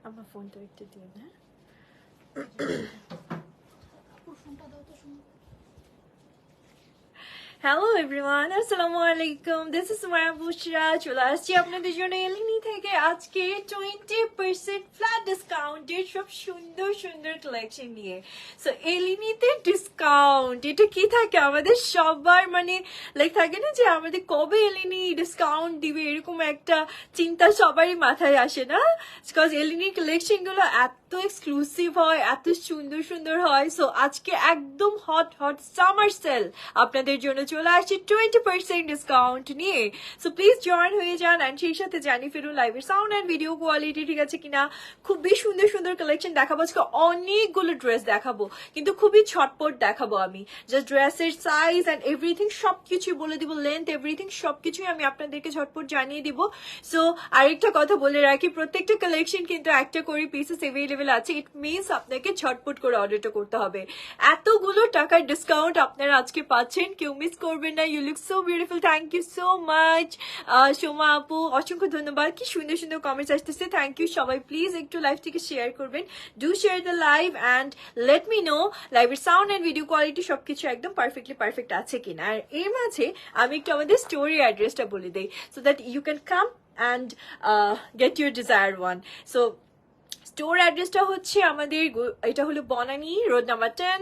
আমার ফোনটা একটু দিও না। হ্যালো এভরিওয়ান, আসসালামু আলাইকুম। দিস ইজ মায়া বুশরা। চলে আসছি আপনাদের জন্য এলিনি থেকে আজকে 20% ফ্ল্যাট ডিসকাউন্টের সব সুন্দর সুন্দর কালেকশন নিয়ে। সো এলিনিতে ডিসকাউন্ট এটা কি থাকে আমাদের সবার মানে লাইক থাকে না যে আমাদের কবে এলিনি ডিসকাউন্ট দিবে, এরকম একটা চিন্তা সবারই মাথায় আসে না? বিকজ এলিনির কালেকশন গুলো এত এক্সক্লুসিভ হয়, এত সুন্দর সুন্দর হয়। সো আজকে একদম হট হট সামার সেল আপনাদের জন্য চলে আসছে 20% ডিসকাউন্ট নিয়ে। সো প্লিজ জয়েন হয়ে যান অ্যান্ড সেই সাথে জানি ফিরুন লাইভের সাউন্ড অ্যান্ড ভিডিও কোয়ালিটি ঠিক আছে কিনা। খুবই সুন্দর সুন্দর কালেকশন দেখাবো আজকে, অনেকগুলো ড্রেস দেখাবো কিন্তু খুবই ছটপট দেখাবো আমি। জাস্ট ড্রেসের সাইজ অ্যান্ড এভরিথিং সবকিছু বলে দিব, লেন্থ এভরিথিং সবকিছুই আমি আপনাদেরকে ঝটপট জানিয়ে দিব। সো আরেকটা কথা বলে রাখি, প্রত্যেকটা কালেকশন কিন্তু একটা করে পিসেস এভেলেবেল আছে। ইট মিনস আপনাকে ঝটপট করে অর্ডারটা করতে হবে। এতগুলো টাকার ডিসকাউন্ট আপনারা আজকে পাচ্ছেন, কেউ মিস করবেন না। You look so beautiful, thank you so much Soma আপু, অসংখ্য ধন্যবাদ। কি সুন্দর সুন্দর কমেন্টস আসতেছে, থ্যাংক ইউ সবাই। প্লিজ একটু লাইভটিকে শেয়ার করবেন, do share the live and let me no লাইভের সাউন্ড অ্যান্ড ভিডিও কোয়ালিটি সবকিছু একদম পারফেক্ট আছে কিনা। আর এর মাঝে আমি একটু আমাদের স্টোরি অ্যাড্রেসটা বলে দিই so that you can come and get your desired one. So store অ্যাড্রেসটা হচ্ছে আমাদের এটা হলো Banani road number 10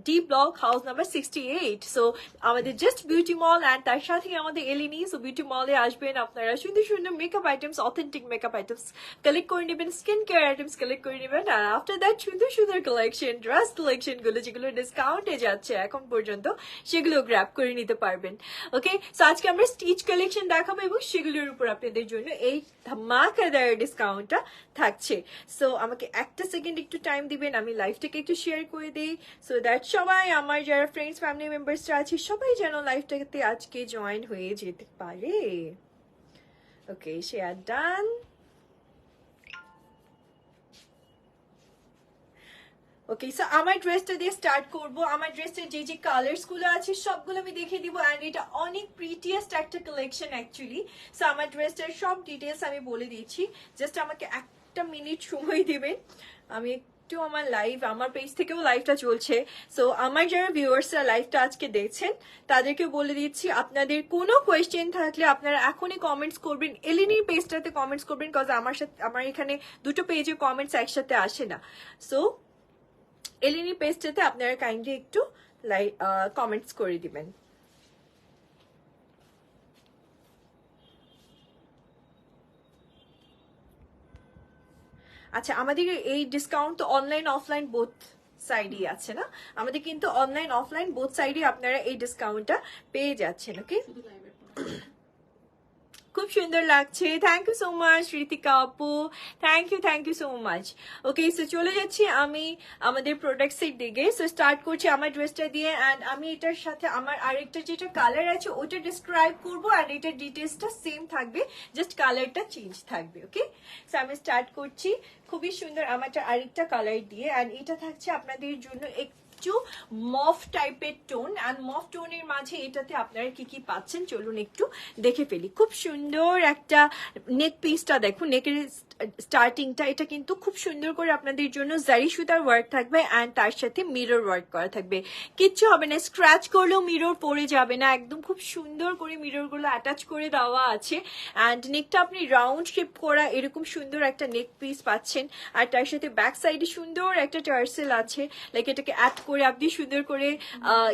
D block house number 68। So আমাদের জাস্ট বিউটি মল অ্যান্ড তার সাথে আমাদের এলিনি। সো বিউটি মলে আসবেন, আপনারা সুন্দর সুন্দর makeup items, authentic makeup items collect করে নেবেন, স্কিন কেয়ার আইটেমস কালেক্ট করে নেবেন। আর আফটার দ্যাট সুন্দর সুন্দর কালেকশন, ড্রেস কালেকশন গুলো যেগুলো ডিসকাউন্টে যাচ্ছে এখন পর্যন্ত সেগুলো গ্র্যাব করে নিতে পারবেন। ওকে, সো আজকে আমরা স্টিচ কালেকশন দেখাবো এবং সেগুলোর উপর আপনাদের জন্য এই ধামাকাদার ডিসকাউন্টটা থাকছে। সো আমাকে একটা সেকেন্ড একটু টাইম দিবেন, আমি লাইভটাকে একটু শেয়ার করে দিই সো দ্যাট সবাই আমার যারা ফ্রেন্ডস ফ্যামিলি মেম্বার্সরা আছে সবাই যেন লাইভটাতে আজকে জয়েন হয়ে যেতে পারে। ওকে, শেয়ার ডান। ওকে, সো আমার ড্রেসটা দিয়ে স্টার্ট করবো। আমার ড্রেসের যে যে কালার্স গুলো আছে সবগুলো আমি দেখিয়ে দিব অ্যান্ড এটা অনেক প্রিটিয়েস্ট একটা কালেকশন অ্যাকচুয়ালি। সো আমার ড্রেসটার সব ডিটেলস আমি বলে দিচ্ছি, জাস্ট আমাকে একটা মিনিট সময় দিবেন। আমি একটু আমার পেজ থেকেও লাইভটা চলছে। সো আমার যারা ভিউয়ার্সরা লাইভটা আজকে দেখছেন তাদেরকে বলে দিচ্ছি, আপনাদের কোনো কোয়েশ্চেন থাকলে আপনারা এখনই কমেন্টস করবেন, এলিনির পেজটাতে কমেন্টস করবেন, বিকজ আমার এখানে দুটো পেজে কমেন্টস একসাথে আসে না। সো এলিনি পেজটাতে আপনারা কাইন্ডলি একটু কমেন্টস করে দিবেন। আচ্ছা, আমাদের এই ডিসকাউন্ট তো অনলাইন অফলাইন বোথ সাইডই আছে না? আমাদের কিন্তু অনলাইন অফলাইন বোথ সাইডে আপনারা এই ডিসকাউন্টটা পেয়ে যাচ্ছেন। ওকে, খুব সুন্দর লাগছে, thank you so much Ritika আপু, thank you so much. Okay, so চলে যাচ্ছি আমি আমাদের প্রোডাক্টসের দিকে। সো স্টার্ট করছি আমার ড্রেসটা দিয়ে অ্যান্ড আমি এটার সাথে আমার আরেকটা যেটা কালার আছে ওটা ডিসক্রাইব করবো অ্যান্ড এটার ডিটেলসটা সেম থাকবে, জাস্ট কালারটা চেঞ্জ থাকবে। ওকে, সো আমি স্টার্ট করছি খুবই সুন্দর আমারটা আরেকটা কালার দিয়ে অ্যান্ড এটা থাকছে আপনাদের জন্য একটু মফ টাইপের টোন অ্যান্ড মফ টোনের মাঝে এটাতে আপনারা কি কি পাচ্ছেন চলুন একটু দেখে ফেলি। খুব সুন্দর একটা নেক পিসটা দেখুন, নেকের স্টার্টিংটা এটা কিন্তু খুব সুন্দর করে আপনাদের জন্য জারি সুতার ওয়ার্ক থাকবে অ্যান্ড তার সাথে মিরর ওয়ার্ক করা থাকবে। কিচ্ছু হবে না, স্ক্র্যাচ করলেও মিরর পড়ে যাবে না, একদম খুব সুন্দর করে মিরর গুলো অ্যাটাচ করে দেওয়া আছে অ্যান্ড নেকটা আপনি রাউন্ড শেপ করা এরকম সুন্দর একটা নেক পিস পাচ্ছেন। আর তার সাথে ব্যাক সাইডে সুন্দর একটা টার্সেল আছে, লাইক এটাকে অ্যাড করে আপনি সুন্দর করে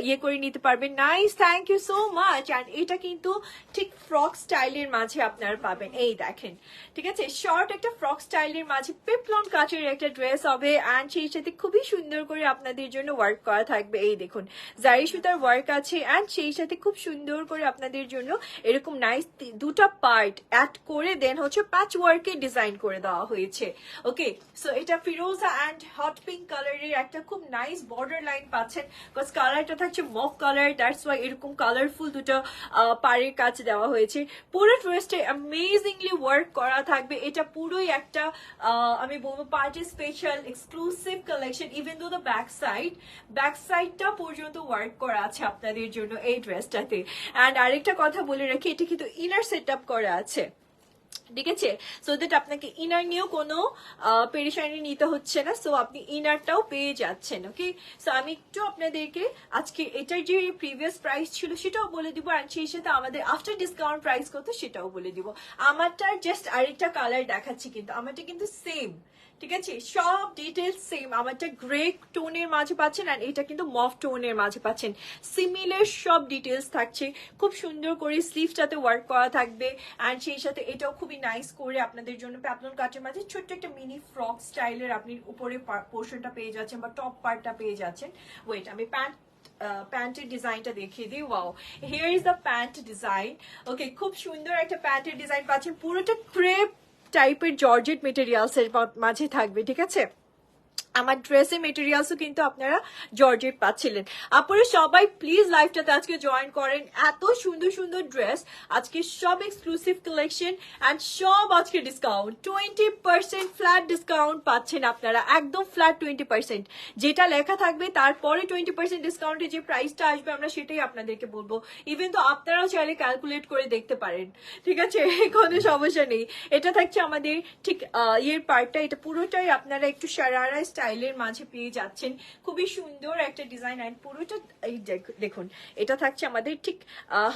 ইয়ে করে নিতে পারবেন। Nice, thank you so much. And এটা কিন্তু ঠিক ফ্রক স্টাইলের মাঝে আপনারা পাবেন, এই দেখেন, ঠিক আছে, শর্ট একটা ফ্রক স্টাইলের মাঝে পেপলন কাটের একটা ড্রেস হবে অ্যান্ড সেই সাথে খুবই সুন্দর করে আপনাদের জন্য ওয়ার্ক করা থাকবে। এই দেখুন জারি সুতার ওয়ার্ক আছে অ্যান্ড সেই সাথে খুব সুন্দর করে আপনাদের জন্য এরকম নাইস দুটা পার্ট অ্যাড করে দেন হচ্ছে প্যাচ ওয়ার্কে ডিজাইন করে দেওয়া হয়েছে। ওকে, সো এটা ফিরোজা অ্যান্ড হট পিঙ্ক কালারের একটা খুব নাইস বর্ডার লাইন পাচ্ছেন, বিকজ কালারটা থাকছে মফ কালার, দ্যাটস ওয়াই এরকম কালারফুল দুটো পাড়ের কাজ দেওয়া হয়েছে। পুরো ড্রেসটা অ্যামেজিংলি ওয়ার্ক করা থাকবে। এটা পুরোই একটা আমি বলবো party special exclusive collection. Even though the back সাইডটা পর্যন্ত ওয়ার্ক করা আছে আপনাদের জন্য এই ড্রেসটাতে। অ্যান্ড আরেকটা কথা বলে রাখি, এটা কিন্তু ইনার সেট আপ করা আছে, ঠিক আছে, সো দ্যাট আপনাকে ইনার নিয়েও কোনো পেরেশানি নিতে হচ্ছে না, সো আপনি ইনারটাও পেয়ে যাচ্ছেন। ওকে, সো আমি একটু আপনাদেরকে আজকে এটার যে প্রিভিয়াস প্রাইস ছিল সেটাও বলে দিব, আর সেই সাথে আমাদের আফটার ডিসকাউন্ট প্রাইস কত সেটাও বলে দিব। আমারটার জাস্ট আরেকটা কালার দেখাচ্ছি, কিন্তু আমারটা কিন্তু সেম, ঠিক আছে, সব ডিটেলস সেম। আমারটা গ্রে টোনের মাঝে পাচ্ছেন, আর এটা কিন্তু মফ টোনের মাঝে পাচ্ছেন। সিমিলার সব ডিটেলস থাকছে, খুব সুন্দর করে স্লিভটাতে ওয়ার্ক করা থাকবে, আর সেই সাথে এটাও খুবই নাইস করে আপনাদের জন্য প্যাপলন কাটের মাঝে ছোট্ট একটা মিনি ফ্রক স্টাইলের আপনি উপরে পোর্শনটা পেয়ে যাচ্ছেন বা টপ পার্টটা পেয়ে যাচ্ছেন। ওয়েট, আমি প্যান্টের ডিজাইনটা দেখিয়ে দিই। Wow, here is the pant design. Okay, খুব সুন্দর একটা প্যান্টের ডিজাইন পাচ্ছেন, পুরোটা ক্রেপ টাইপের জর্জেট মেটেরিয়ালস এর মাঝে থাকবে, ঠিক আছে। আমার ড্রেসের মেটেরিয়ালসও কিন্তু আপনারা জর্জেট পাচ্ছিলেন। আপনারা সবাই প্লিজ লাইভটাতে আজকে জয়েন করেন, এত সুন্দর সুন্দর ড্রেস আজকে, সব এক্সক্লুসিভ কালেকশন অ্যান্ড সব আজকে ডিসকাউন্ট 20% ফ্ল্যাট ডিসকাউন্ট পাচ্ছেন আপনারা, একদম ফ্ল্যাট 20%, যেটা লেখা থাকবে তারপরে 20% ডিসকাউন্টে যে প্রাইসটা আসবে আমরা সেটাই আপনাদেরকে বলবো। ইভেন তো আপনারাও চাইলে ক্যালকুলেট করে দেখতে পারেন, ঠিক আছে, কোনো সমস্যা নেই। এটা থাকছে আমাদের ঠিক ইয়ের পার্টটা, এটা পুরোটাই আপনারা একটু সারারা স্টাইলের মাঝে পেয়ে যাচ্ছেন, খুবই সুন্দর একটা ডিজাইন। অ্যান্ড পুরোটা এই দেখুন, এটা থাকছে আমাদের ঠিক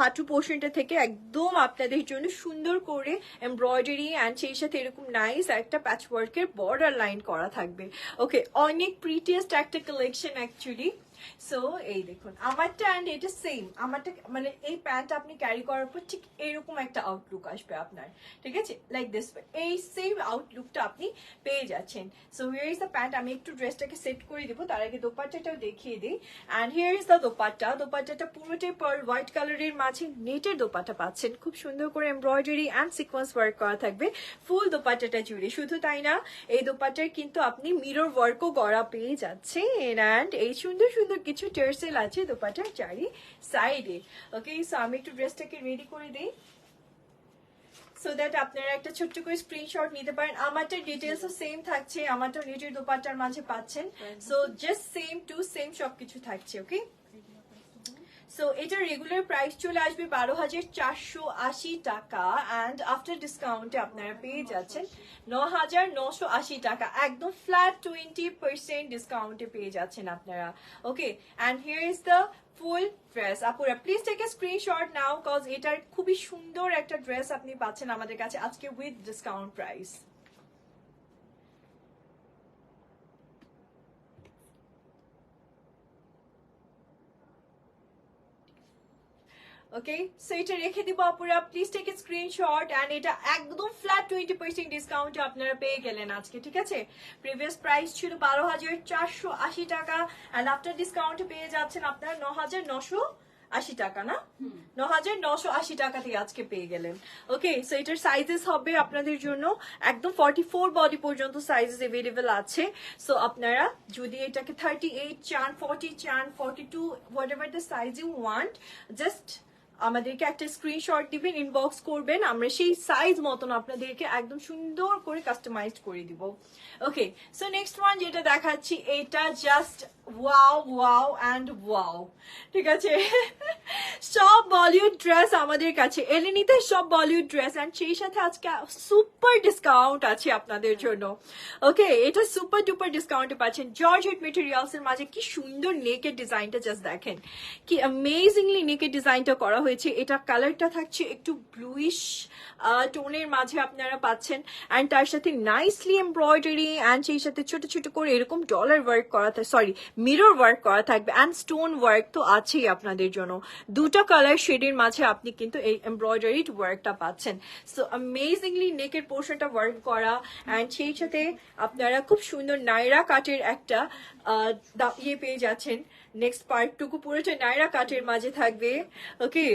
হাঁটু পোর্শনটা থেকে একদম আপনাদের জন্য সুন্দর করে এমব্রয়ডারি অ্যান্ড সেই সাথে এরকম নাইস একটা প্যাচ ওয়ার্কের বর্ডার লাইন করা থাকবে। ওকে, অনেক প্রিটিয়েস্ট একটা কালেকশন অ্যাকচুয়ালি। সো এই দেখুন আমারটা, অ্যান্ড এটা সেম, আমারটা মানে এই প্যান্ট আপনি ক্যারি করার পর ঠিক এরকম একটা আউটলুক আসবে আপনার, ঠিক আছে, লাইক দিস, এই সেম আউটলুকটা আপনি পেয়ে যাচ্ছেন। So here is the pant. আমি একটু ড্রেসটাকে সেট করে দিব, তার আগে দোপাট্টাটাও দেখিয়ে দিই। And here is the dupatta. দোপাট্টাটা পুরোটাই পার্ল হোয়াইট কালারের মাঝে নেটের দোপাট্টা পাচ্ছেন, খুব সুন্দর করে এমব্রয়ডারি অ্যান্ড সিকোয়েন্স ওয়ার্ক করা থাকবে ফুল দোপাট্টাটা জুড়ে। শুধু তাই না, এই দোপাট্টার কিন্তু আপনি মিরর ওয়ার্কও করা পেয়ে যাচ্ছেন, অ্যান্ড এই সুন্দর সুন্দর কিছু টার্সেল আছে দোপাট্টার চারি সাইডে। ওকে, সো আমি একটু ড্রেসটাকে রেডি করে দিই সো দ্যাট আপনারা একটা ছোট্ট করে স্ক্রিনশট নিতে পারেন। আমারটা ডিটেলসও সেম থাকছে, আমারটা নেটের দোপাট্টার মাঝে পাচ্ছেন, so just same to same সবকিছু থাকছে। ওকে, সো এটার রেগুলার প্রাইস চলে আসবে 12,480 টাকা, অ্যান্ড আফটার ডিসকাউন্টে আপনারা পেয়ে যাচ্ছেন 9,980 টাকা, একদম ফ্ল্যাট 20% ডিসকাউন্টে পেয়ে যাচ্ছেন আপনারা। Okay, and here is the full dress. আপুরা please take a screenshot now, cause এটার খুবই সুন্দর একটা ড্রেস আপনি পাচ্ছেন আমাদের কাছে আজকে with discount price. Okay, so এটা রেখে দিব আপুরা, please take a screenshot, and এটা একদম ফ্ল্যাট 20% ডিসকাউন্টে আপনারা পেয়ে গেলেন আজকে, ঠিক আছে। প্রিভিয়াস প্রাইস ছিল 12,480 টাকা, অ্যান্ড আফটার ডিসকাউন্টে পেয়ে যাচ্ছেন আপনারা 9,980 টাকা, না 9,980 টাকাতে আজকে পেয়ে গেলেন। ওকে, সো এটার সাইজেস হবে আপনাদের জন্য একদম 44 বডি পর্যন্ত সাইজেস এভেলেবেল আছে। সো আপনারা যদি এটাকে 38 চান, 40 চান, 42, whatever the size you want, just আমাদেরকে একটা স্ক্রিনশট দিবেন, ইনবক্স করবেন, আমরা সেই সাইজ মতন আপনাদেরকে একদম সুন্দর করে কাস্টমাইজ করে দিব। ওকে, সো নেক্সট ওয়ান যেটা দেখাচ্ছি, এটা just wow wow and wow, ঠিক আছে। সব বলিউড ড্রেস আমাদের কাছে এলে নিতে, সব বলিউড ড্রেস, অ্যান্ড সেই সাথে আজকে সুপার ডিসকাউন্ট আছে আপনাদের জন্য। ওকে, এটা সুপার ডুপার ডিসকাউন্টে পাচ্ছেন জর্জেট মেটেরিয়ালস এর মাঝে। কি সুন্দর নেকের ডিজাইনটা জাস্ট দেখেন, কি অ্যামেজিংলি নেকের ডিজাইনটা করা হয়েছে। এটা কালারটা থাকছে একটু ব্লুইশ টোনের মাঝে আপনারা পাচ্ছেন, অ্যান্ড তার সাথে নাইসলি এমব্রয়ডারি, অ্যান্ড সেই সাথে ছোট ছোট করে এরকম ডলার ওয়ার্ক করা, সরি মিরর ওয়ার্ক করা থাকবে, অ্যান্ড স্টোন ওয়ার্ক তো আছেই আপনাদের জন্য। দুটো কালার শেডের মাঝে আপনি কিন্তু এই এমব্রয়ডারি ওয়ার্কটা পাচ্ছেন। সো অ্যামেজিংলি নেকের পোর্শনটা ওয়ার্ক করা, অ্যান্ড সেই সাথে আপনারা খুব সুন্দর নাইরা কাটের একটা ইয়ে পেয়ে যাচ্ছেন। নেক্সট পার্টটুকু পুরোটা নাইরা কাটের মাঝে থাকবে। ওকে,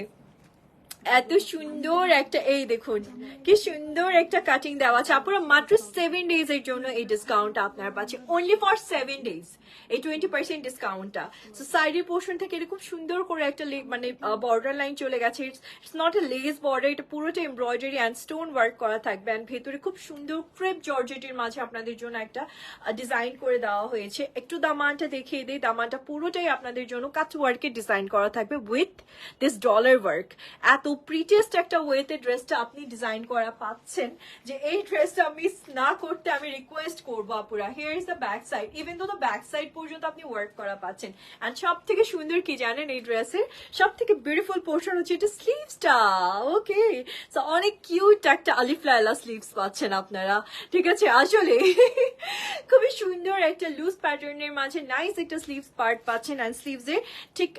এত সুন্দর একটা, এই দেখুন কি সুন্দর একটা কাটিং দেওয়া আছে। আপনারা মাত্র 7 ডেজ এর জন্য এই ডিসকাউন্ট আপনারা পাচ্ছেন, অনলি ফর 7 ডেজ এই 20% ডিসকাউন্টটা। সো সাইডের পোর্শন থেকে এরকম সুন্দর করে একটা মানে বর্ডার লাইন চলে গেছে। It's not a less border, এটা পুরোটা এমব্রয়ডারি অ্যান্ড স্টোন ওয়ার্ক করা থাকবে, অ্যান্ড ভেতরে খুব সুন্দর ক্রেপ জর্জেটের মাঝে আপনাদের জন্য একটা ডিজাইন করে দেওয়া হয়েছে। একটু দামানটা দেখিয়ে দিই, দামানটা পুরোটাই আপনাদের জন্য কাট ওয়ার্কের ডিজাইন করা থাকবে উইথ দিস ডলার ওয়ার্ক। এত প্রিটিয়েস্ট একটা ওয়েতে ড্রেসটা আপনি ডিজাইন করা পাচ্ছেন, যে এই ড্রেসটা মিস না করতে আমি রিকোয়েস্ট করবো আপুরা। Here is the back side, even তো দ্য ব্যাক সাইড পর্যন্ত আপনি ওয়ার্ক করা পাচ্ছেন। অ্যান্ড সব থেকে সুন্দর কি জানেন, এই ড্রেসের সব থেকে বিউটিফুল পোর্শন হচ্ছে এটা স্লিভসটা। ওকে, সো অনেক কিউট একটা আলিফ লায়লা স্লিভস পাচ্ছেন আপনারা, ঠিক আছে। আসলে খুবই সুন্দর একটা লুজ প্যাটার্নের মাঝে নাইস একটা স্লিভস পার্ট পাচ্ছেন। অ্যান্ড স্লিভস এর ঠিক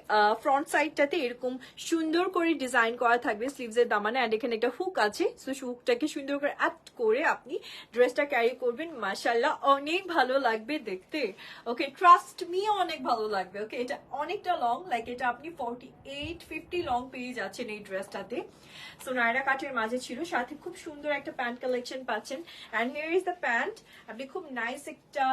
ফ্রন্ট সাইডটাতে এরকম সুন্দর করে ডিজাইন করা থাকবে স্লিভস এর দামানে। অ্যান্ড এখানে একটা হুক আছে, সো হুকটাকে সুন্দর করে অ্যাড করে আপনি ড্রেসটা ক্যারি করবেন, মাশাআল্লাহ অনেক ভালো লাগবে দেখতে। ওকে, ট্রাস্ট মি অনেক ভালো লাগবে। ওকে, এটা অনেকটা লং, লাইক এটা আপনি 48-50 লং পেয়ে যাচ্ছেন এই ড্রেসটাতে। সো নায়রা কাটের মাঝে ছিল, সাথে খুব সুন্দর একটা প্যান্ট কালেকশন পাচ্ছেন। And here is the pant, আপনি খুব নাইস একটা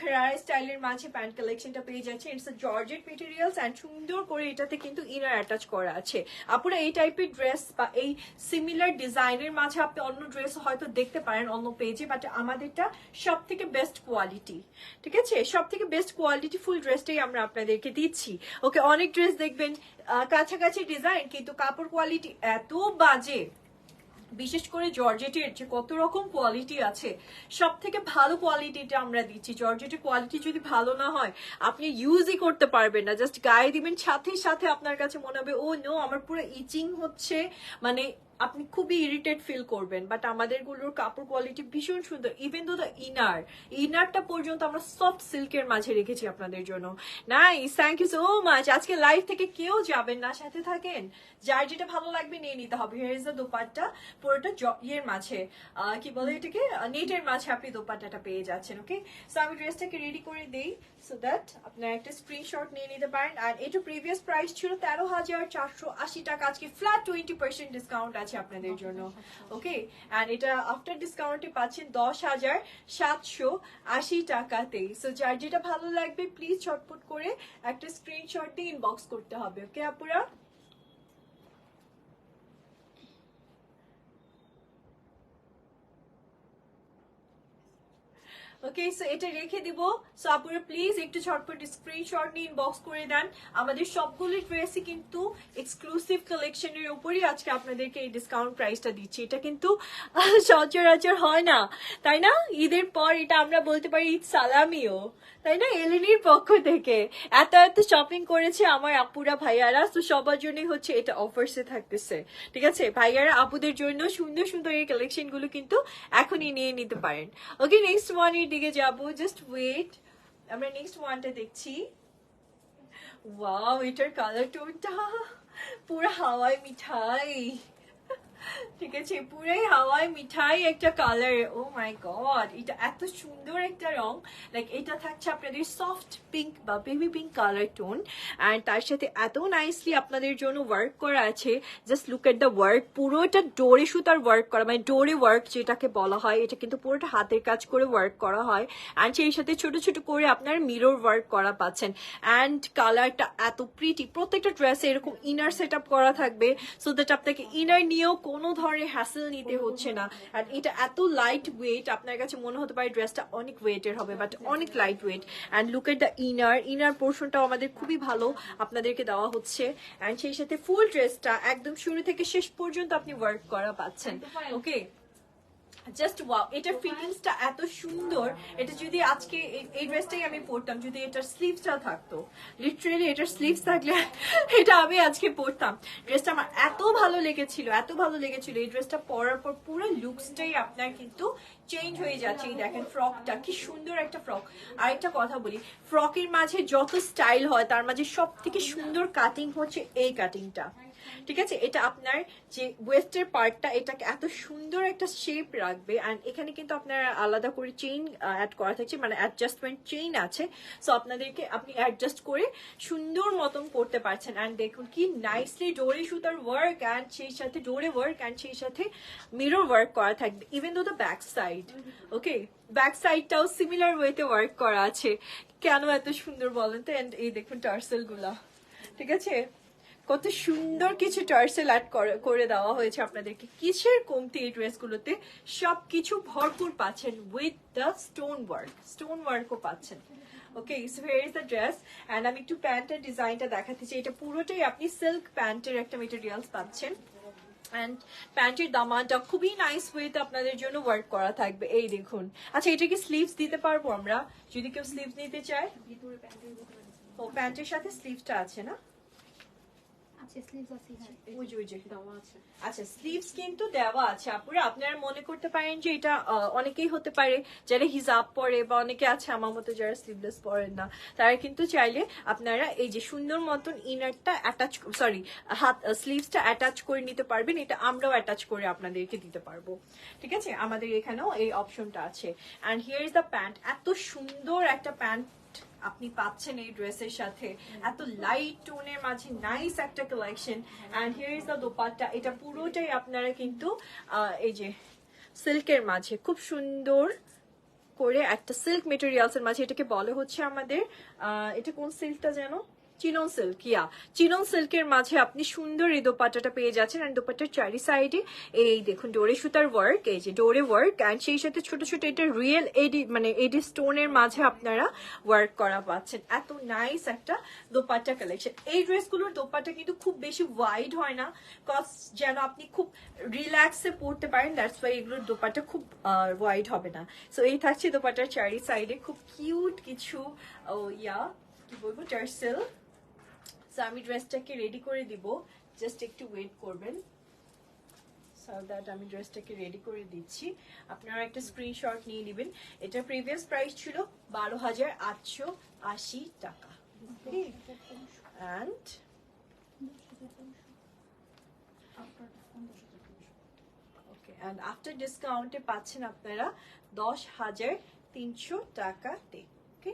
ঘরারা স্টাইলের মাঝে প্যান্ট কালেকশনটা পেয়ে যাচ্ছেন। ইটস জর্জেট মেটেরিয়ালস অ্যান্ড সুন্দর করে এটাতে কিন্তু ইনার অ্যাটাচ করা আছে। আপনারা এই টাইপের ড্রেস বা এই সিমিলার ডিজাইনের মাঝে আপনি অন্য ড্রেস হয়তো দেখতে পারেন অন্য পেজে, বাট আমাদেরটা সব থেকে বেস্ট কোয়ালিটি, ঠিক আছে, সব থেকে বেস্ট কোয়ালিটি ফুল ড্রেসটাই আমরা আপনাদেরকে দিচ্ছি। ওকে, অনেক ড্রেস দেখবেন কাছাকাছি ডিজাইন কিন্তু কাপড় কোয়ালিটি এত বাজে, বিশেষ করে জর্জেটের যে কত রকম কোয়ালিটি আছে, সব থেকে ভালো কোয়ালিটিটা আমরা দিচ্ছি। জর্জেটের কোয়ালিটি যদি ভালো না হয় আপনি ইউজই করতে পারবেন না, জাস্ট গায়ে দিবেন সাথে সাথে আপনার কাছে মনে হবে ও নো আমার পুরো ইচিং হচ্ছে, মানে আপনি খুবই ইরিটেট ফিল করবেন। বাট আমাদের গুলোর কাপড় কোয়ালিটি ভীষণ সুন্দর, ইভেন দো দ্য ইনারটা পর্যন্ত আমরা সফট সিল্কের মাঝে রেখেছি আপনাদের জন্য। Nice, thank you so much. আজকে লাইভ থেকে কেউ যাবেন না, সাথে থাকেন, যার যেটা ভালো লাগবে নিয়ে নিতে হবে। হিয়ার ইজ দ্য দোপাট্টা, পুরোটা ইয়ের মাঝে কি বলে এটাকে, নেটের মাঝে আপনি দোপাট্টাটা পেয়ে যাচ্ছেন। ওকে, সো আমি ড্রেসটাকে রেডি করে দেই সো দ্যাট আপনারা একটা স্ক্রিনশট নিয়ে নিতে পারেন। আর এটা প্রিভিয়াস প্রাইস ছিল 13,480 টাকা, আজকে ফ্ল্যাট 20% ডিসকাউন্ট আছে আপনাদের জন্য। ওকে, অ্যান্ড এটা আফটার ডিসকাউন্টে পাচ্ছেন 10,780 টাকাতে। সো যার যেটা ভালো লাগবে প্লিজ চটপট করে একটা স্ক্রিনশট দিয়ে ইনবক্স করতে হবে। ওকে আপুরা, ওকে, সো এটা রেখে দিব। সো আপুরা প্লিজ একটু ঝটপট স্ক্রিনশট নিয়ে ইনবক্স করে দেন। আমাদের সবগুলো ড্রেসই কিন্তু এক্সক্লুসিভ কালেকশনের উপরই আজকে আপনাদেরকে এই ডিসকাউন্ট প্রাইসটা দিচ্ছি। এটা কিন্তু সচরাচর হয় না, তাই না? ঈদের পর এটা আমরা বলতে পারি ঈদ সালামিও, তাই না? এলিনির পক্ষ থেকে এত এত শপিং করেছে আমার আপুরা ভাইয়ারা, তো সবার জন্যই হচ্ছে এটা অফার্সে থাকতেছে, ঠিক আছে। ভাইয়ারা আপুদের জন্য সুন্দর সুন্দর এই কালেকশন গুলো কিন্তু এখনই নিয়ে নিতে পারেন। ওকে, নেক্সট ওয়ানের দিকে যাবো, জাস্ট ওয়েট, আমরা নেক্সট ওয়ানটা দেখছি। ওয়াও, এটার কালার টোনটা পুরো হাওয়াই মিঠাই, ঠিক আছে, পুরাই হাওয়াই মিঠাই একটা কালার। ও মাই গড, এটা এত সুন্দর একটা রং, লাইক এটা থাকছে আপনাদের সফট পিঙ্ক বা baby pink colour tone. And তার সাথে এত নাইসলি আপনাদের জন্য ওয়ার্ক করা আছে, just look at the work, পুরোটা ডোরে সুতার ওয়ার্ক করা, মানে ডোরে ওয়ার্ক যেটাকে বলা হয়, এটা কিন্তু পুরোটা হাতের কাজ করে ওয়ার্ক করা হয়। অ্যান্ড সেই সাথে ছোট ছোট করে আপনার মিরর ওয়ার্ক করা পাচ্ছেন। অ্যান্ড কালারটা এত প্রিটি, প্রত্যেকটা ড্রেসে এরকম ইনার সেট আপ করা থাকবে, সো দ্যাট আপনাকে ইনার নিয়েও কোনো ধরনের হ্যাসেল নিতে হচ্ছে না। আর এটা এত লাইট ওয়েট, আপনার কাছে মনে হতে পারে ড্রেসটা অনেক ওয়েটের হবে, বাট অনেক light weight. And look at the inner পোর্শনটাও আমাদের খুবই ভালো আপনাদেরকে দেওয়া হচ্ছে। অ্যান্ড সেই সাথে ফুল ড্রেসটা একদম শুরু থেকে শেষ পর্যন্ত আপনি ওয়ার্ক করা পাচ্ছেন। ওকে, জাস্ট ওয়াও, এটার ফিটিংসটা এত সুন্দর। এটা যদি আজকে এই ড্রেসটাই আমি পরতাম, যদি এটার স্লিভসটা থাকতো, লিটারেলি এটার স্লিভস থাকলে এটা আমি আজকে পরতাম। ড্রেসটা আমার এত ভালো লেগেছিল, এত ভালো লেগেছিল। এই ড্রেসটা পরার পর পুরো লুকসটাই আপনার কিন্তু চেঞ্জ হয়ে যাচ্ছে। এই দেখেন ফ্রকটা কি সুন্দর একটা ফ্রক। আর একটা কথা বলি, ফ্রকের মাঝে যত স্টাইল হয় তার মাঝে সব থেকে সুন্দর কাটিং হচ্ছে এই কাটিংটা, ঠিক আছে। এটা আপনার যে ওয়েস্টের পার্টটা, এটাকে এত সুন্দর একটা শেপ রাখবে। অ্যান্ড এখানে কিন্তু আপনার আলাদা করে চেইন অ্যাড করা থাকছে, মানে অ্যাডজাস্টমেন্ট চেইন আছে, সো আপনাদেরকে আপনি অ্যাডজাস্ট করে সুন্দর মতন করতে পারছেন। অ্যান্ড দেখুন কি নাইসলি ডোরে সুতার ওয়ার্ক, অ্যান্ড সেই সাথে ডোরে ওয়ার্ক, অ্যান্ড সেই সাথে মিরর ওয়ার্ক করা থাকবে, even though the back side. Okay, back সাইডটাও সিমিলার ওয়েতে ওয়ার্ক করা আছে। কেন এত সুন্দর বলেন তো? অ্যান্ড এই দেখুন টার্সেল গুলা, ঠিক আছে, কত সুন্দর কিছু টার্সেল অ্যাড করে দেওয়া হয়েছে আপনাদেরকে। কিসের কমতি এই ড্রেসগুলোতে, সবকিছু ভরপুর পাচ্ছেন উইথ দ্য স্টোন ওয়ার্কও পাচ্ছেন। Okay, so here is the dress. And আমি একটু প্যান্টের ডিজাইনটা দেখাতে চাই। এটা পুরোটাই আপনি সিল্ক প্যান্টের একটা মেটেরিয়ালস পাচ্ছেন। অ্যান্ড প্যান্টের দামানটা খুবই নাইস ওয়েতে আপনাদের জন্য ওয়ার্ক করা থাকবে, এই দেখুন। আচ্ছা, এটা কি স্লিভস দিতে পারবো আমরা যদি কেউ স্লিভস নিতে চায়? ও প্যান্টের সাথে স্লিভসটা আছে না? আচ্ছা, স্লিভস কিন্তু দেওয়া আছে আপুরা। আপনারা মনে করতে পারেন যে এটা অনেকেই হতে পারে যারা হিজাব পরে, বা অনেকে আছে আমার মতো যারা স্লিভলেস পরেন না, তারা কিন্তু চাইলে আপনারা এই যে সুন্দর মতন ইনারটা অ্যাটাচ, সরি হাত স্লিভসটা অ্যাটাচ করে নিতে পারবেন। এটা আমরাও অ্যাটাচ করে আপনাদেরকে দিতে পারবো, ঠিক আছে? আমাদের এখানেও এই অপশনটা আছে। And here is the pant. এত সুন্দর একটা প্যান্ট আপনি পাচ্ছেন এই ড্রেসের সাথে, এত লাইট টোনের মাঝে নাইস একটা collection. And here is the dupatta. এটা পুরোটাই আপনারা কিন্তু এই যে সিল্কের মাঝে খুব সুন্দর করে একটা সিল্ক মেটেরিয়ালস এর মাঝে, এটাকে বলে হচ্ছে আমাদের এটা কোন সিল্কটা যেন, চিনন সিল্ক, চিনন সিল্কের মাঝে আপনি সুন্দর এই দোপাট্টাটা পেয়ে যাচ্ছেন। আর দোপাট্টার চারি সাইডে এই দেখুন ডোরে সুতার ওয়ার্ক, এই যে ডোরে ওয়ার্ক, অ্যান্ড সেই সাথে ছোট ছোট এটা রিয়েল এডি মানে এডি স্টোনের মাঝে আপনারা ওয়ার্ক করা পাচ্ছেন। এত নাইস একটা দোপাট্টা কালেকশন। এই ড্রেসগুলোর দোপাট্টা কিন্তু খুব বেশি ওয়াইড হয় না, কজ যেন আপনি খুব রিল্যাক্সে পরতে পারেন, দ্যাটস ওয়াই এগুলোর দোপাট্টা খুব ওয়াইড হবে না। সো এই থাকছে দোপাট্টার চারি সাইডে খুব কিউট কিছু কি বলবো টার্সেল। সো আমি ড্রেসটাকে রেডি করে দিব, জাস্ট একটু ওয়েট করবেন। সো দ্যাট আমি ড্রেসটাকে রেডি করে দিচ্ছি, আপনারা একটা স্ক্রিনশট নিয়ে নেবেন। এটার প্রিভিয়াস প্রাইস ছিল 12,880 টাকা। অ্যান্ড ওকে, অ্যান্ড আফটার ডিসকাউন্টে পাচ্ছেন আপনারা 10,300 টাকাতে। ওকে,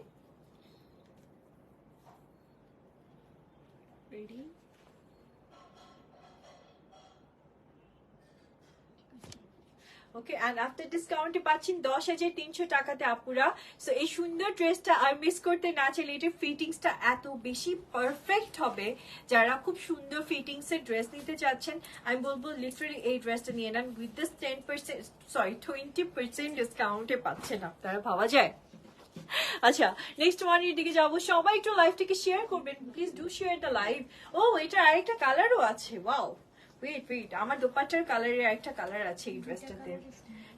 রেডি? ওকে, এন্ড আফটার ডিসকাউন্টে পাচ্ছেন 10,300 টাকাতে আপুরা। সো এই সুন্দর ড্রেসটা আর মিস করতে না চাইলে, এটার ফিটিংসটা এত বেশি পারফেক্ট হবে। যারা খুব সুন্দর ফিটিংস এর ড্রেস নিতে চাচ্ছেন, আমি বলবো লিটারালি এই ড্রেসটা নিয়ে নেন। উইথ দিস 20% ডিসকাউন্টে পাচ্ছেন আপনারা, ভাবা যায়। আচ্ছা, নেক্সট ওয়ানের দিকে যাবো। সবাই একটু লাইভটাকে শেয়ার করবেন, please do share the live. ও, এটা আরেকটা কালারও আছে, ওয়াও। ওয়েট, আমার দোপাট্টার কালারের একটা কালার আছে এই ড্রেসটাতে,